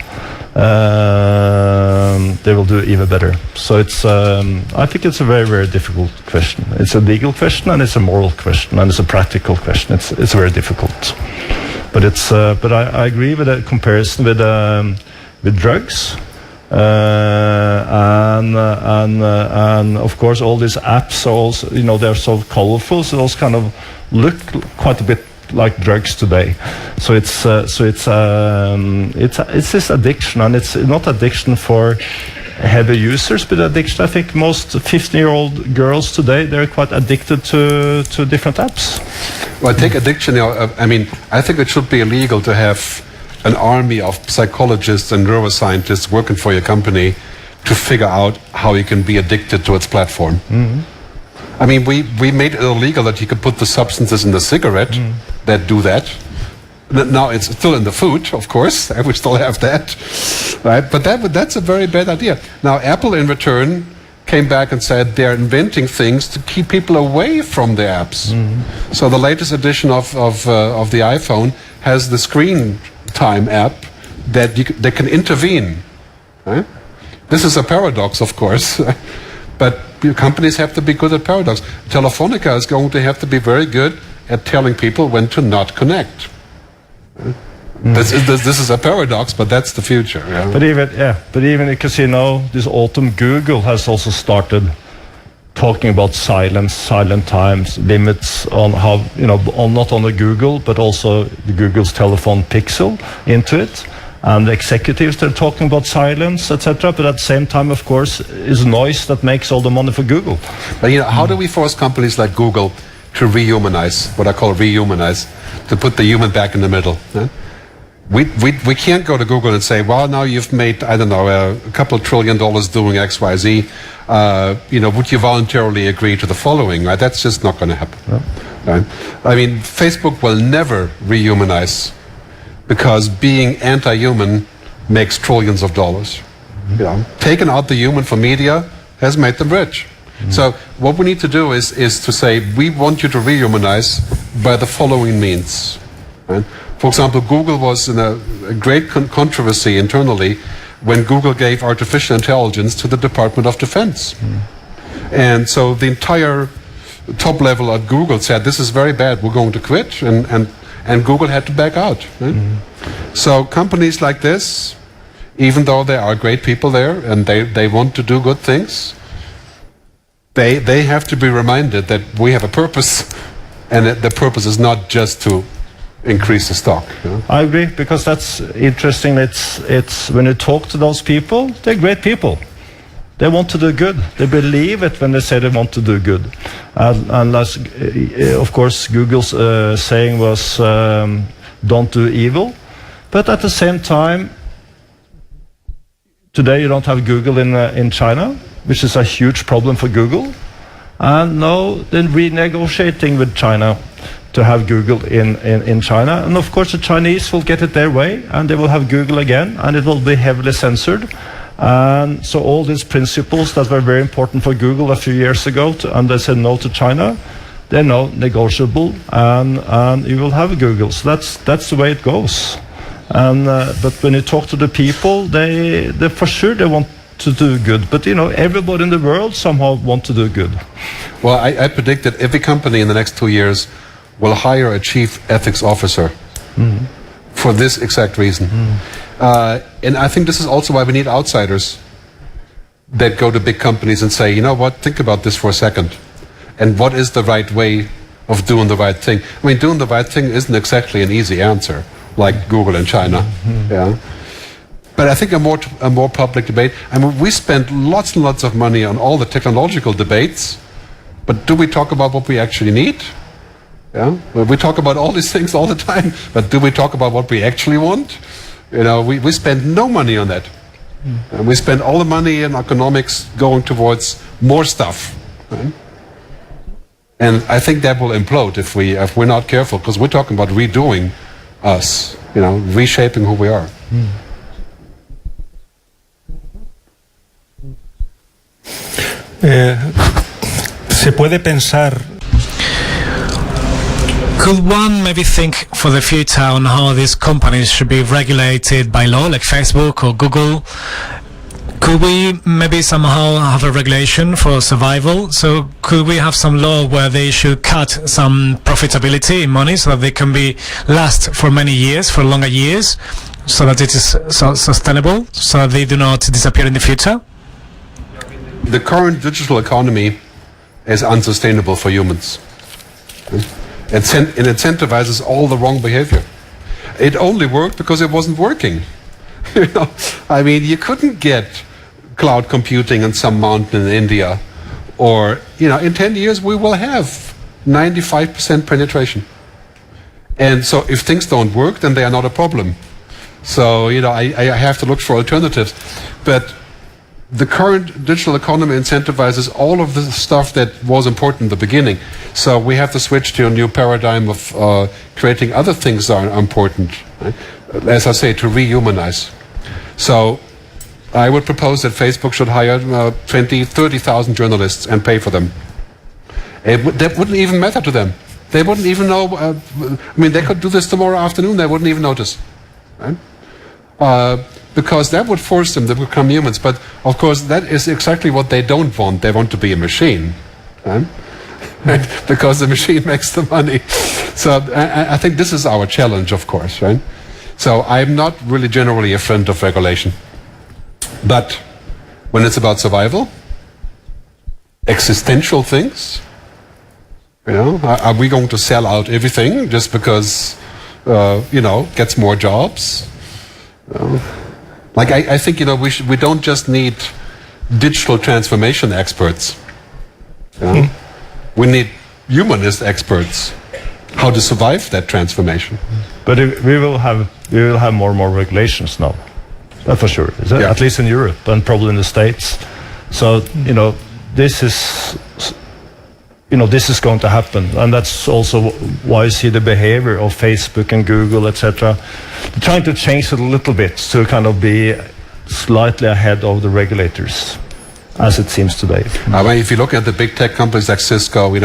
They will do even better. So it's I think it's a very, very difficult question. It's a legal question, and it's a moral question, and it's a practical question. It's very difficult. But but I agree with the comparison with drugs, and of course all these apps are also, they're so colorful, so those kind of look quite a bit like drugs today. So it's this addiction, and it's not addiction for heavy users, but addiction. I think most 15-year-old girls today, they're quite addicted to different apps. Well, take addiction. I think it should be illegal to have an army of psychologists and neuroscientists working for your company to figure out how you can be addicted to its platform. Mm-hmm. I mean, we made it illegal that you could put the substances in the cigarette that do that. Now it's still in the food, of course. I would still have that, right? But that's a very bad idea. Now Apple, in return, came back and said they're inventing things to keep people away from the apps. Mm-hmm. So the latest edition of the iPhone has the screen time app that they can intervene. Right? This is a paradox, of course, but companies have to be good at paradox. Telefónica is going to have to be very good at telling people when to not connect. This is a paradox, but that's the future. Yeah. But even because this autumn Google has also started talking about silent times, limits on how on not only Google but also the Google's telephone Pixel into it, and the executives they're talking about silence, etc. But at the same time, of course, is noise that makes all the money for Google. But how do we force companies like Google to rehumanize, what I call rehumanize, to put the human back in the middle? Yeah? We can't go to Google and say, well, now you've made, I don't know, a couple $1 trillion doing X, Y, Z. Would you voluntarily agree to the following? Right? That's just not going to happen. No. Right? I mean, Facebook will never rehumanize because being anti-human makes trillions of dollars. Taking out the human from media has made them rich. So what we need to do is to say, we want you to rehumanize by the following means. Right? For example, Google was in a great controversy internally when Google gave artificial intelligence to the Department of Defense. And so the entire top level at Google said, this is very bad, we're going to quit, and Google had to back out. Right? So companies like this, even though there are great people there and they want to do good things, they have to be reminded that we have a purpose, and that the purpose is not just to increase the stock. I agree, because that's interesting. It's when you talk to those people, they're great people. They want to do good. They believe it when they say they want to do good. And as, of course, Google's saying was, don't do evil. But at the same time, today you don't have Google in China, which is a huge problem for Google. And now they're renegotiating with China to have Google in China. And of course the Chinese will get it their way, and they will have Google again, and it will be heavily censored. And so all these principles that were very important for Google a few years ago, and they said no to China, they're now negotiable, and you will have Google. So that's the way it goes. And but when you talk to the people, they for sure they want to do good. But everybody in the world somehow want to do good. Well, I predict that every company in the next 2 years will hire a chief ethics officer for this exact reason. And I think this is also why we need outsiders that go to big companies and say, you know what, think about this for a second. And what is the right way of doing the right thing? I mean, doing the right thing isn't exactly an easy answer, like Google in China. Yeah. But I think a more public debate. I mean, we spend lots and lots of money on all the technological debates, but do we talk about what we actually need? Yeah, we talk about all these things all the time, but do we talk about what we actually want? We spend no money on that. And we spend all the money in economics going towards more stuff. Right? And I think that will implode if we're not careful, because we're talking about redoing us, reshaping who we are. Se puede pensar. Could one maybe think for the future on how these companies should be regulated by law, like Facebook or Google? Could we maybe somehow have a regulation for survival? So could we have some law where they should cut some profitability in money so that they can last for many years, for longer years, so that it is sustainable, so that they do not disappear in the future? The current digital economy is unsustainable for humans. It incentivizes all the wrong behavior. It only worked because it wasn't working. I mean, you couldn't get cloud computing in some mountain in India, or in 10 years we will have 95% penetration. And so if things don't work, then they are not a problem. So I have to look for alternatives. But the current digital economy incentivizes all of the stuff that was important in the beginning. So we have to switch to a new paradigm of creating other things that are important. Right? As I say, to rehumanize. So I would propose that Facebook should hire 20,000, 30,000 journalists and pay for them. That wouldn't even matter to them. They wouldn't even know. They could do this tomorrow afternoon. They wouldn't even notice. Right? Because that would force them to become humans. But of course, that is exactly what they don't want. They want to be a machine, right? Because the machine makes the money. So I think this is our challenge, of course, right? So I'm not really generally a friend of regulation. But when it's about survival, existential things, are we going to sell out everything just because, gets more jobs? I think, we don't just need digital transformation experts. We need humanist experts, how to survive that transformation. But we will have more and more regulations now. That's for sure. Yeah. At least in Europe and probably in the States. So this is going to happen, and that's also why you see the behavior of Facebook and Google, etc. They're trying to change it a little bit to kind of be slightly ahead of the regulators, as it seems today. If you look at the big tech companies like Cisco,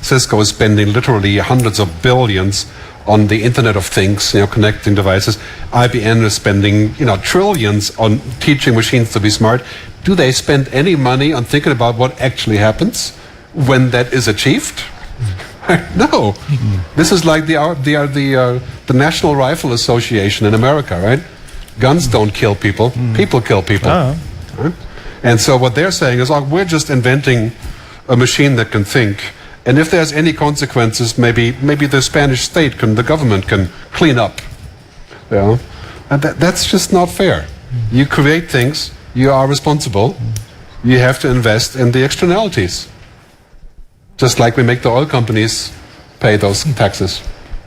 Cisco is spending literally hundreds of billions on the Internet of Things, connecting devices. IBM is spending, trillions on teaching machines to be smart. Do they spend any money on thinking about what actually happens when that is achieved? No. This is like the National Rifle Association in America, right? Guns don't kill people, people kill people. Right? And so what they're saying is, we're just inventing a machine that can think. And if there's any consequences, maybe the Spanish state the government can clean up. And that's just not fair. You create things, you are responsible, you have to invest in the externalities. Just like we make the oil companies pay those taxes.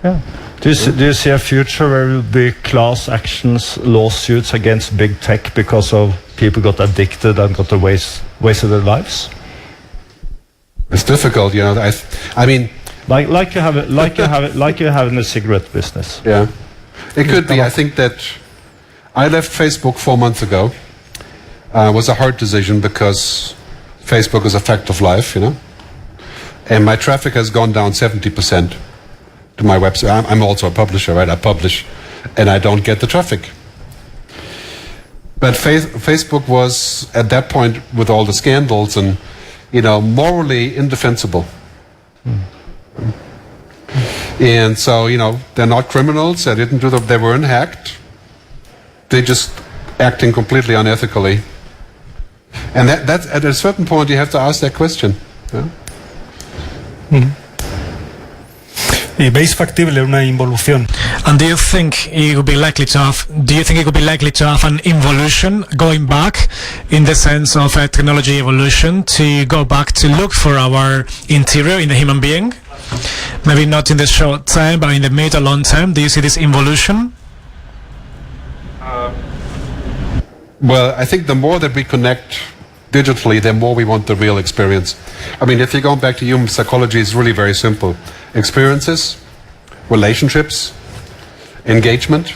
Yeah. Do you see a future where there will be class actions, lawsuits against big tech because of people got addicted and got wasted their lives? It's difficult, I mean, like you have in the cigarette business. Yeah, it could be. I think that I left Facebook 4 months ago. It was a hard decision because Facebook is a fact of life, and my traffic has gone down 70% to my website. I'm also a publisher, right? I publish, and I don't get the traffic. But Facebook was at that point, with all the scandals and morally indefensible. And so, they're not criminals. They weren't hacked. They're just acting completely unethically. And that's at a certain point you have to ask that question. ¿Y veis factible una involución? And do you think it would be likely to have an involution going back in the sense of a technology evolution, to go back to look for our interior in the human being? Maybe not in the short term, but in the mid or long term. Do you see this involution? Well, I think the more that we connect digitally, the more we want the real experience. I mean, if you're going back to human psychology, it's really very simple. Experiences, relationships, engagement,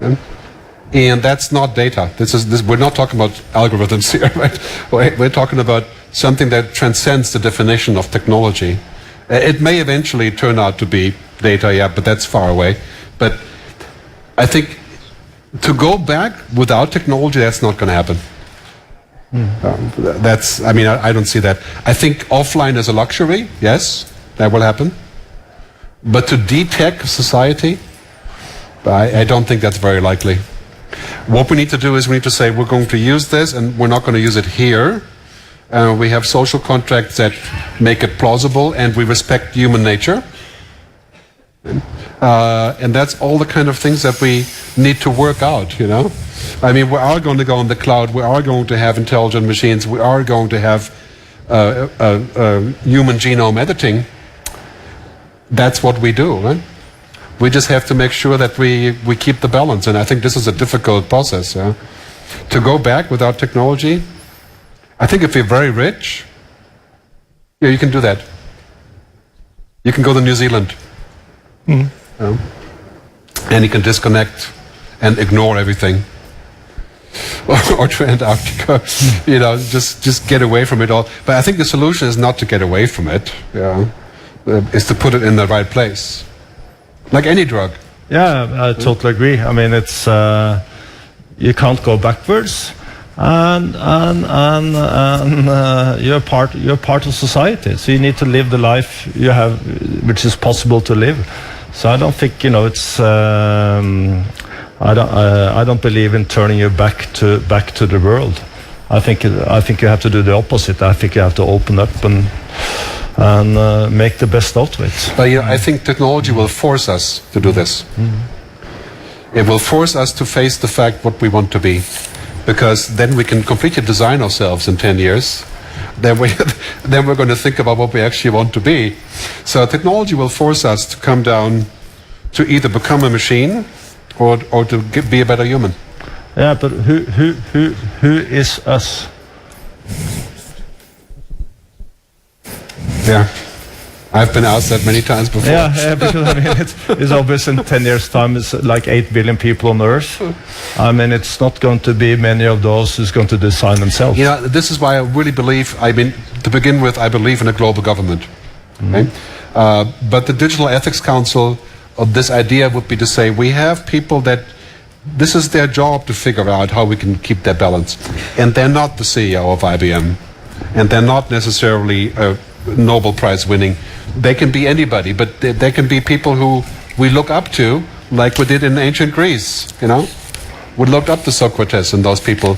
and that's not data. We're not talking about algorithms here, right? We're talking about something that transcends the definition of technology. It may eventually turn out to be data, but that's far away. But I think to go back without technology, that's not going to happen. I don't see that. I think offline is a luxury, yes, that will happen. But to de-tech society, I don't think that's very likely. What we need to do is we need to say we're going to use this and we're not going to use it here. We have social contracts that make it plausible and we respect human nature. And that's all the kind of things that we need to work out, I mean, we are going to go in the cloud, we are going to have intelligent machines, we are going to have human genome editing. That's what we do, right? We just have to make sure that we keep the balance, and I think this is a difficult process. To go back without technology, I think if you're very rich, you can do that. You can go to New Zealand. And you can disconnect and ignore everything. Or to Antarctica, just get away from it all. But I think the solution is not to get away from it, is to put it in the right place. Like any drug. Yeah, I totally agree. I mean, it's you can't go backwards, and you're part of society. So you need to live the life you have, which is possible to live. So I don't think it's I don't believe in turning you back to the world. I think you have to do the opposite. I think you have to open up and make the best out of it. But I think technology will force us to do this. It will force us to face the fact what we want to be, because then we can completely design ourselves in 10 years. Then we're going to think about what we actually want to be. So technology will force us to come down to either become a machine or to be a better human. Yeah, but who is us? Yeah, I've been asked that many times before. Yeah, because I mean, it's obvious in 10 years' time, it's like 8 billion people on Earth. I mean, it's not going to be many of those who's going to design themselves. You know, this is why I really believe, to begin with, I believe in a global government. Okay? But the Digital Ethics Council, this idea would be to say, we have people that this is their job to figure out how we can keep that balance. And they're not the CEO of IBM. And they're not necessarily Nobel Prize winning. They can be anybody, but they can be people who we look up to, like we did in ancient Greece, you know? We looked up to Socrates and those people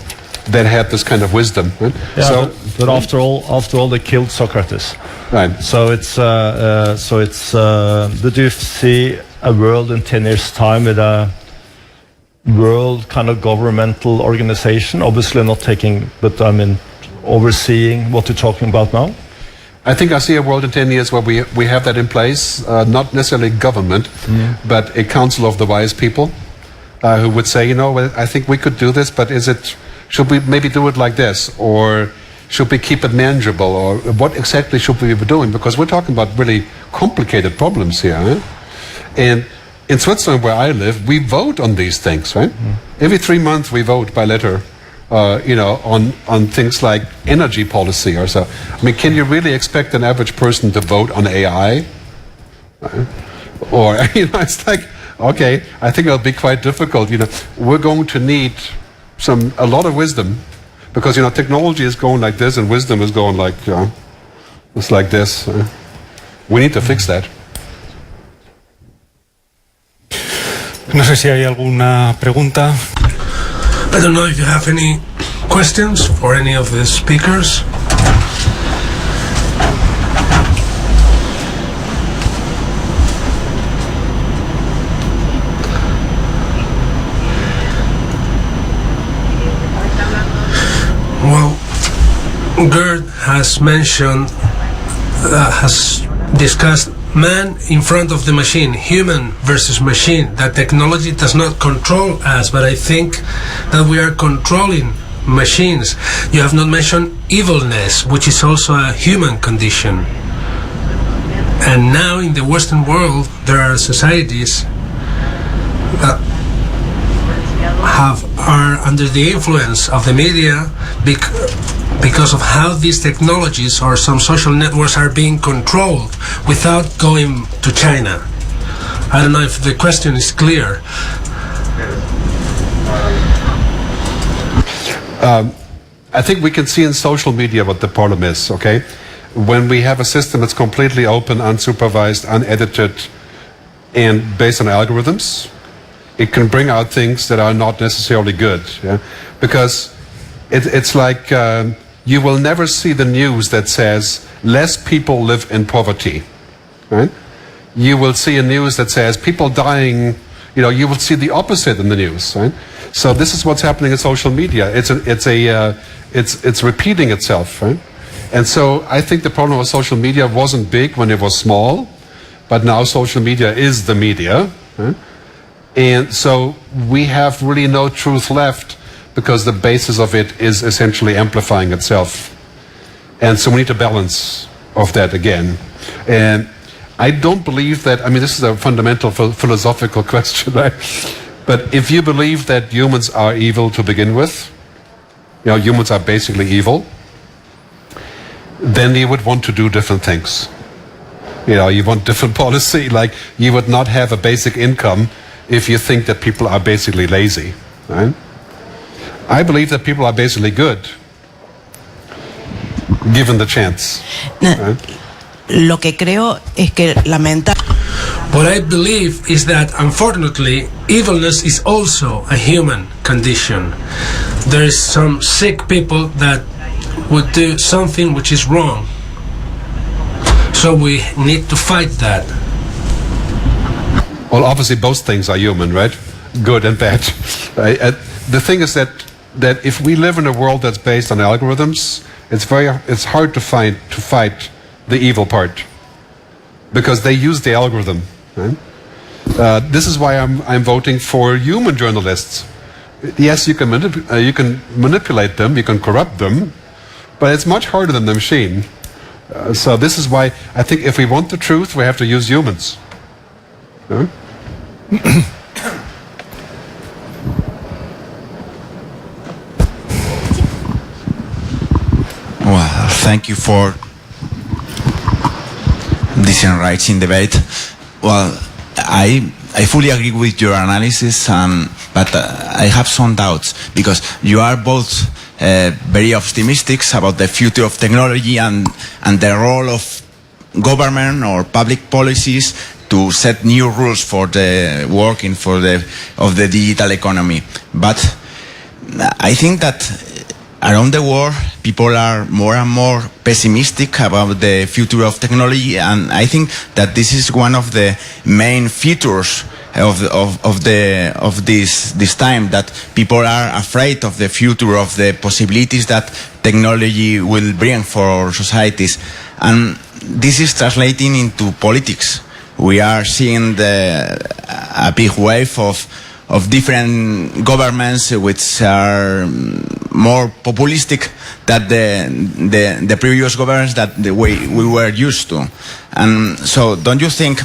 that had this kind of wisdom. Right? Yeah, but after all, they killed Socrates. Right. So did you see a world in 10 years' time with a world kind of governmental organization? Obviously not taking, but I mean, overseeing what you're talking about now? I think I see a world in 10 years where we have that in place, not necessarily government, but a council of the wise people who would say, you know, I think we could do this, but should we maybe do it like this? Or should we keep it manageable? Or what exactly should we be doing? Because we're talking about really complicated problems here. Eh? And in Switzerland, where I live, we vote on these things, right? Every 3 months we vote by letter. On things like energy policy or so. I mean, can you really expect an average person to vote on AI? Or, it's like, okay, I think it'll be quite difficult. We're going to need a lot of wisdom, because, technology is going like this and wisdom is going like, it's like this. We need to fix that. No sé si hay alguna pregunta. I don't know if you have any questions for any of the speakers. Well, Gerd has mentioned, has discussed man in front of the machine, human versus machine, that technology does not control us, but I think that we are controlling machines. You have not mentioned evilness, which is also a human condition. And now in the Western world, there are societies that are under the influence of the media because of how these technologies or some social networks are being controlled without going to China. I don't know if the question is clear. I think we can see in social media what the problem is, okay? When we have a system that's completely open, unsupervised, unedited, and based on algorithms, it can bring out things that are not necessarily good, yeah? Because it's like you will never see the news that says less people live in poverty, right? You will see a news that says people dying. You will see the opposite in the news, right? So this is what's happening in social media. It's repeating itself, right? And so I think the problem with social media wasn't big when it was small, but now social media is the media, right? And so we have really no truth left, because the basis of it is essentially amplifying itself. And so we need a balance of that again. And I don't believe that, this is a fundamental philosophical question, right? But if you believe that humans are evil to begin with, humans are basically evil, then you would want to do different things. You want different policy, like you would not have a basic income if you think that people are basically lazy, right? I believe that people are basically good, given the chance. Lo que creo es que What I believe is that, unfortunately, evilness is also a human condition. There is some sick people that would do something which is wrong. So we need to fight that. Well, obviously both things are human, right? Good and bad. The thing is that if we live in a world that's based on algorithms, it's hard to fight the evil part, because they use the algorithm. Right? This is why I'm voting for human journalists. Yes, you can manipulate them, you can corrupt them, but it's much harder than the machine. So this is why I think if we want the truth, we have to use humans. Huh? Well, thank you for this enriching debate. Well, I fully agree with your analysis, but I have some doubts, because you are both very optimistic about the future of technology and the role of government or public policies to set new rules for the working of the digital economy. But I think that around the world, people are more and more pessimistic about the future of technology, and I think that this is one of the main features of this time, that people are afraid of the future, of the possibilities that technology will bring for our societies, and this is translating into politics. We are seeing a big wave of different governments which are more populistic than the previous governments that we were used to. And so don't you think,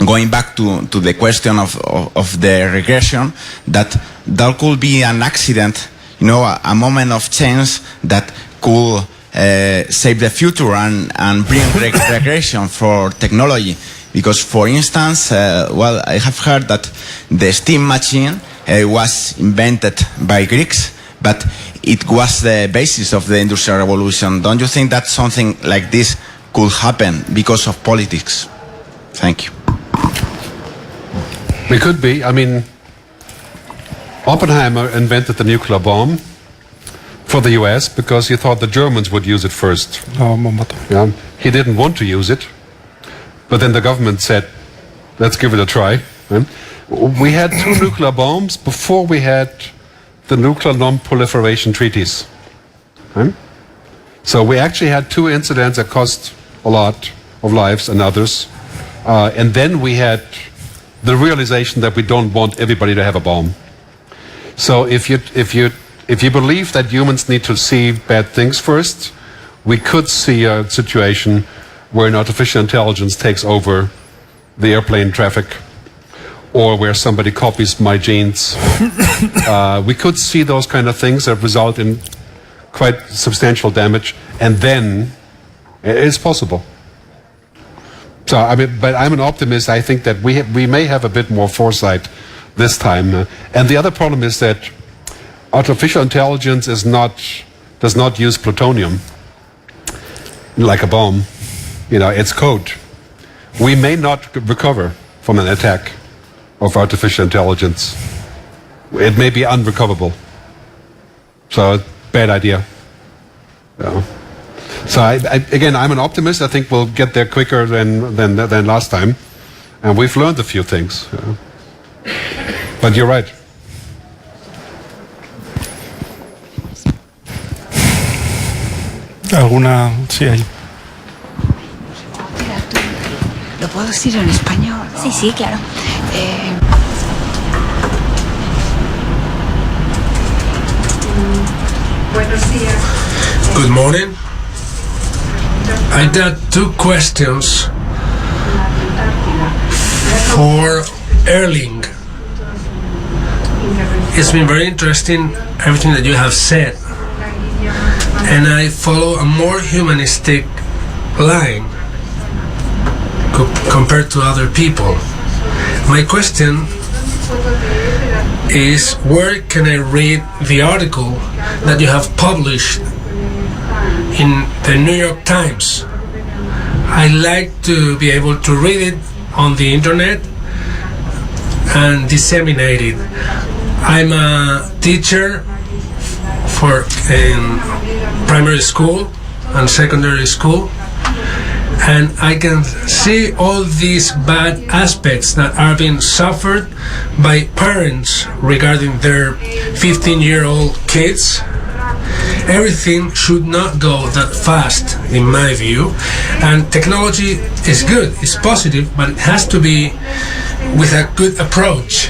going back to the question of the regression, that there could be an accident, a moment of change that could save the future and bring regression for technology? Because, for instance, I have heard that the steam machine was invented by Greeks, but it was the basis of the Industrial Revolution. Don't you think that something like this could happen because of politics? Thank you. It could be. I mean, Oppenheimer invented the nuclear bomb for the US because he thought the Germans would use it first. Yeah. He didn't want to use it. But then the government said, let's give it a try. Right? We had 2 nuclear bombs before we had the nuclear non-proliferation treaties. Right? So we actually had 2 incidents that cost a lot of lives and others. And then we had the realization that we don't want everybody to have a bomb. So if you believe that humans need to see bad things first, we could see a situation where an artificial intelligence takes over the airplane traffic, or where somebody copies my genes. We could see those kind of things that result in quite substantial damage, and then it's possible. So, I mean, but I'm an optimist. I think that we may have a bit more foresight this time. And the other problem is that artificial intelligence does not use plutonium like a bomb. It's code. We may not recover from an attack of artificial intelligence. It may be unrecoverable. So, bad idea. Yeah. So, again, I'm an optimist. I think we'll get there quicker than last time. And we've learned a few things. Yeah. But you're right. ¿Alguna? Sí, hay. ¿Lo puedo decir en español? Sí, claro. Buenos días. Good morning. I got 2 questions for Erling. It's been very interesting, everything that you have said. And I follow a more humanistic line compared to other people. My question is, where can I read the article that you have published in the New York Times? I like to be able to read it on the internet and disseminate it. I'm a teacher in primary school and secondary school, and I can see all these bad aspects that are being suffered by parents regarding their 15-year-old kids. Everything should not go that fast, in my view, and technology is good, it's positive, but it has to be with a good approach.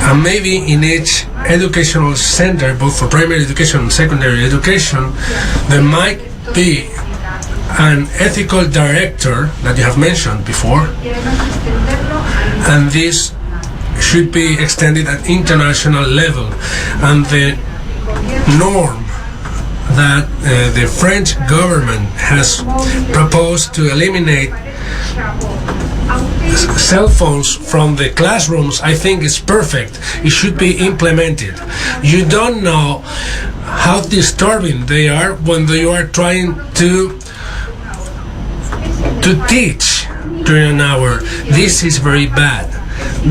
And maybe in each educational center, both for primary education and secondary education, there might be an ethical director that you have mentioned before, and this should be extended at international level. And the norm that the French government has proposed to eliminate cell phones from the classrooms, I think is perfect. It should be implemented. You don't know how disturbing they are when you are trying to teach during an hour. This is very bad.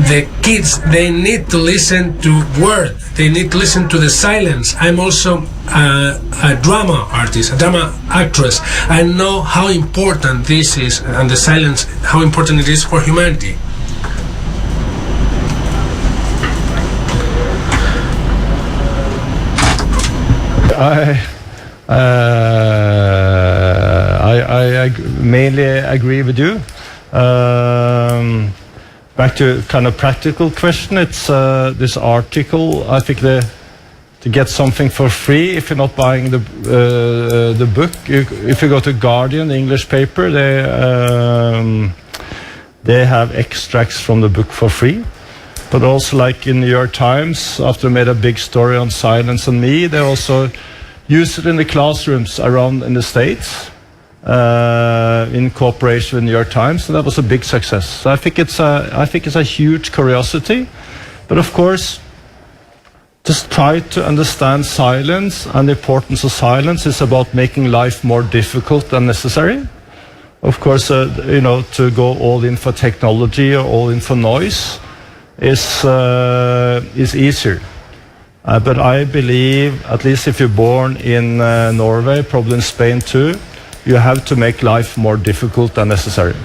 The kids, they need to listen to words. They need to listen to the silence. I'm also a drama artist, a drama actress. I know how important this is, and the silence, how important it is for humanity. I mainly agree with you. Back to kind of practical question, it's this article. I think to get something for free, if you're not buying the book, if you go to Guardian, the English paper, they have extracts from the book for free. But also, like in New York Times, after they made a big story on Silence and Me, they also use it in the classrooms around in the States. In cooperation with New York Times, so that was a big success. So I think it's a huge curiosity, but of course, just try to understand silence, and the importance of silence is about making life more difficult than necessary. Of course, to go all in for technology or all in for noise is easier. But I believe, at least if you're born in Norway, probably in Spain too, you have to make life more difficult than necessary.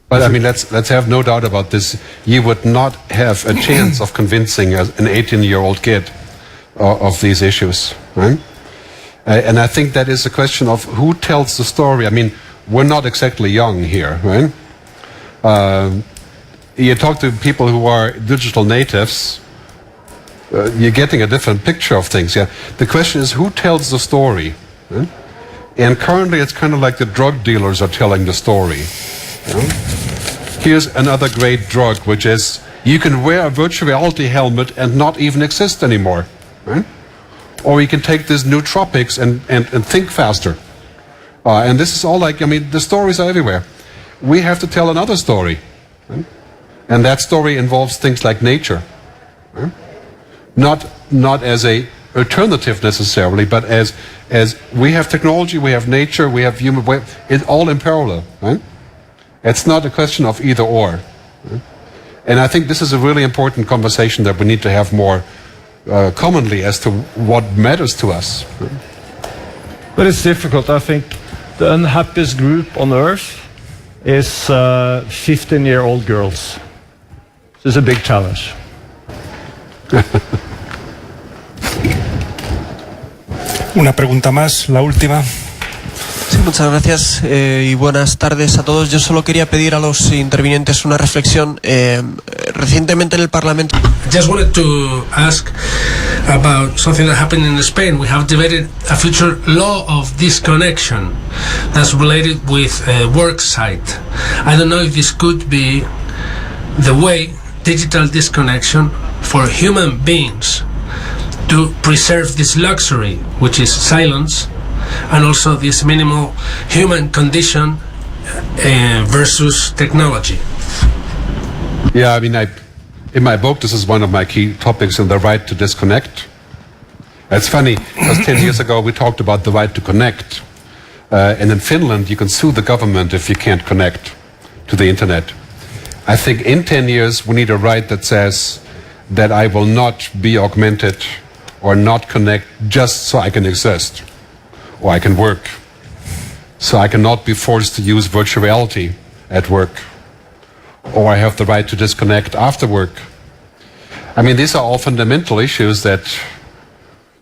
But I mean, let's have no doubt about this. You would not have a chance of convincing an 18-year-old kid of these issues, right? And I think that is a question of who tells the story. I mean, we're not exactly young here, right? You talk to people who are digital natives, you're getting a different picture of things. Yeah. The question is who tells the story, right? And currently it's kind of like the drug dealers are telling the story. You know? Here's another great drug, which is you can wear a virtual reality helmet and not even exist anymore. Right? Or you can take these nootropics and think faster. And this is all like, I mean, the stories are everywhere. We have to tell another story. Right? And that story involves things like nature. Right? Not as a alternative necessarily, but as we have technology, we have nature, we have human, it's all in parallel, right? It's not a question of either or. Right? And I think this is a really important conversation that we need to have more commonly as to what matters to us. Right? But it's difficult. I think the unhappiest group on earth is 15-year-old girls. This is a big challenge. Una pregunta más, la última. Sí, muchas gracias y buenas tardes a todos. Yo solo quería pedir a los intervinientes una reflexión. Recientemente en el Parlamento. I just wanted to ask about something that happened in Spain. We have debated a future law of disconnection that's related with work site. I don't know if this could be the way, digital disconnection for human beings to preserve this luxury, which is silence, and also this minimal human condition versus technology. Yeah, I mean, in my book, this is one of my key topics in the right to disconnect. It's funny, because 10 years ago we talked about the right to connect. And in Finland, you can sue the government if you can't connect to the internet. I think in 10 years, we need a right that says that I will not be augmented or not connect just so I can exist or I can work. So I cannot be forced to use virtual reality at work, or I have the right to disconnect after work. I mean, these are all fundamental issues that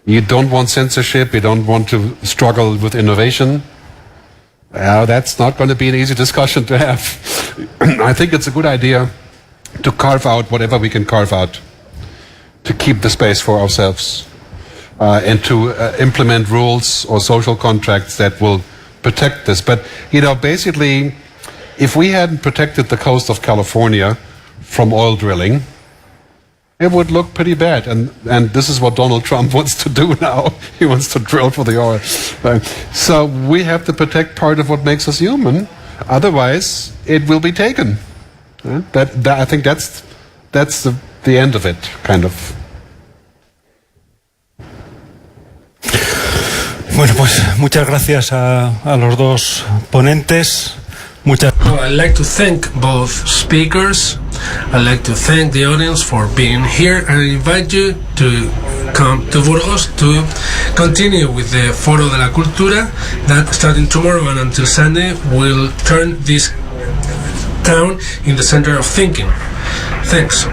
you don't want censorship, you don't want to struggle with innovation. That's not going to be an easy discussion to have. I think it's a good idea to carve out whatever we can carve out, to keep the space for ourselves, and to implement rules or social contracts that will protect this. But, you know, basically, if we hadn't protected the coast of California from oil drilling, it would look pretty bad. And this is what Donald Trump wants to do now. He wants to drill for the oil. So we have to protect part of what makes us human. Otherwise, it will be taken. I think that's the end of it, kind of. Bueno, pues muchas gracias a los dos ponentes. I'd like to thank both speakers. I'd like to thank the audience for being here, and I invite you to come to Foro to continue with the Foro de la Cultura that starting tomorrow and until Sunday will turn this town in the center of thinking. Thanks.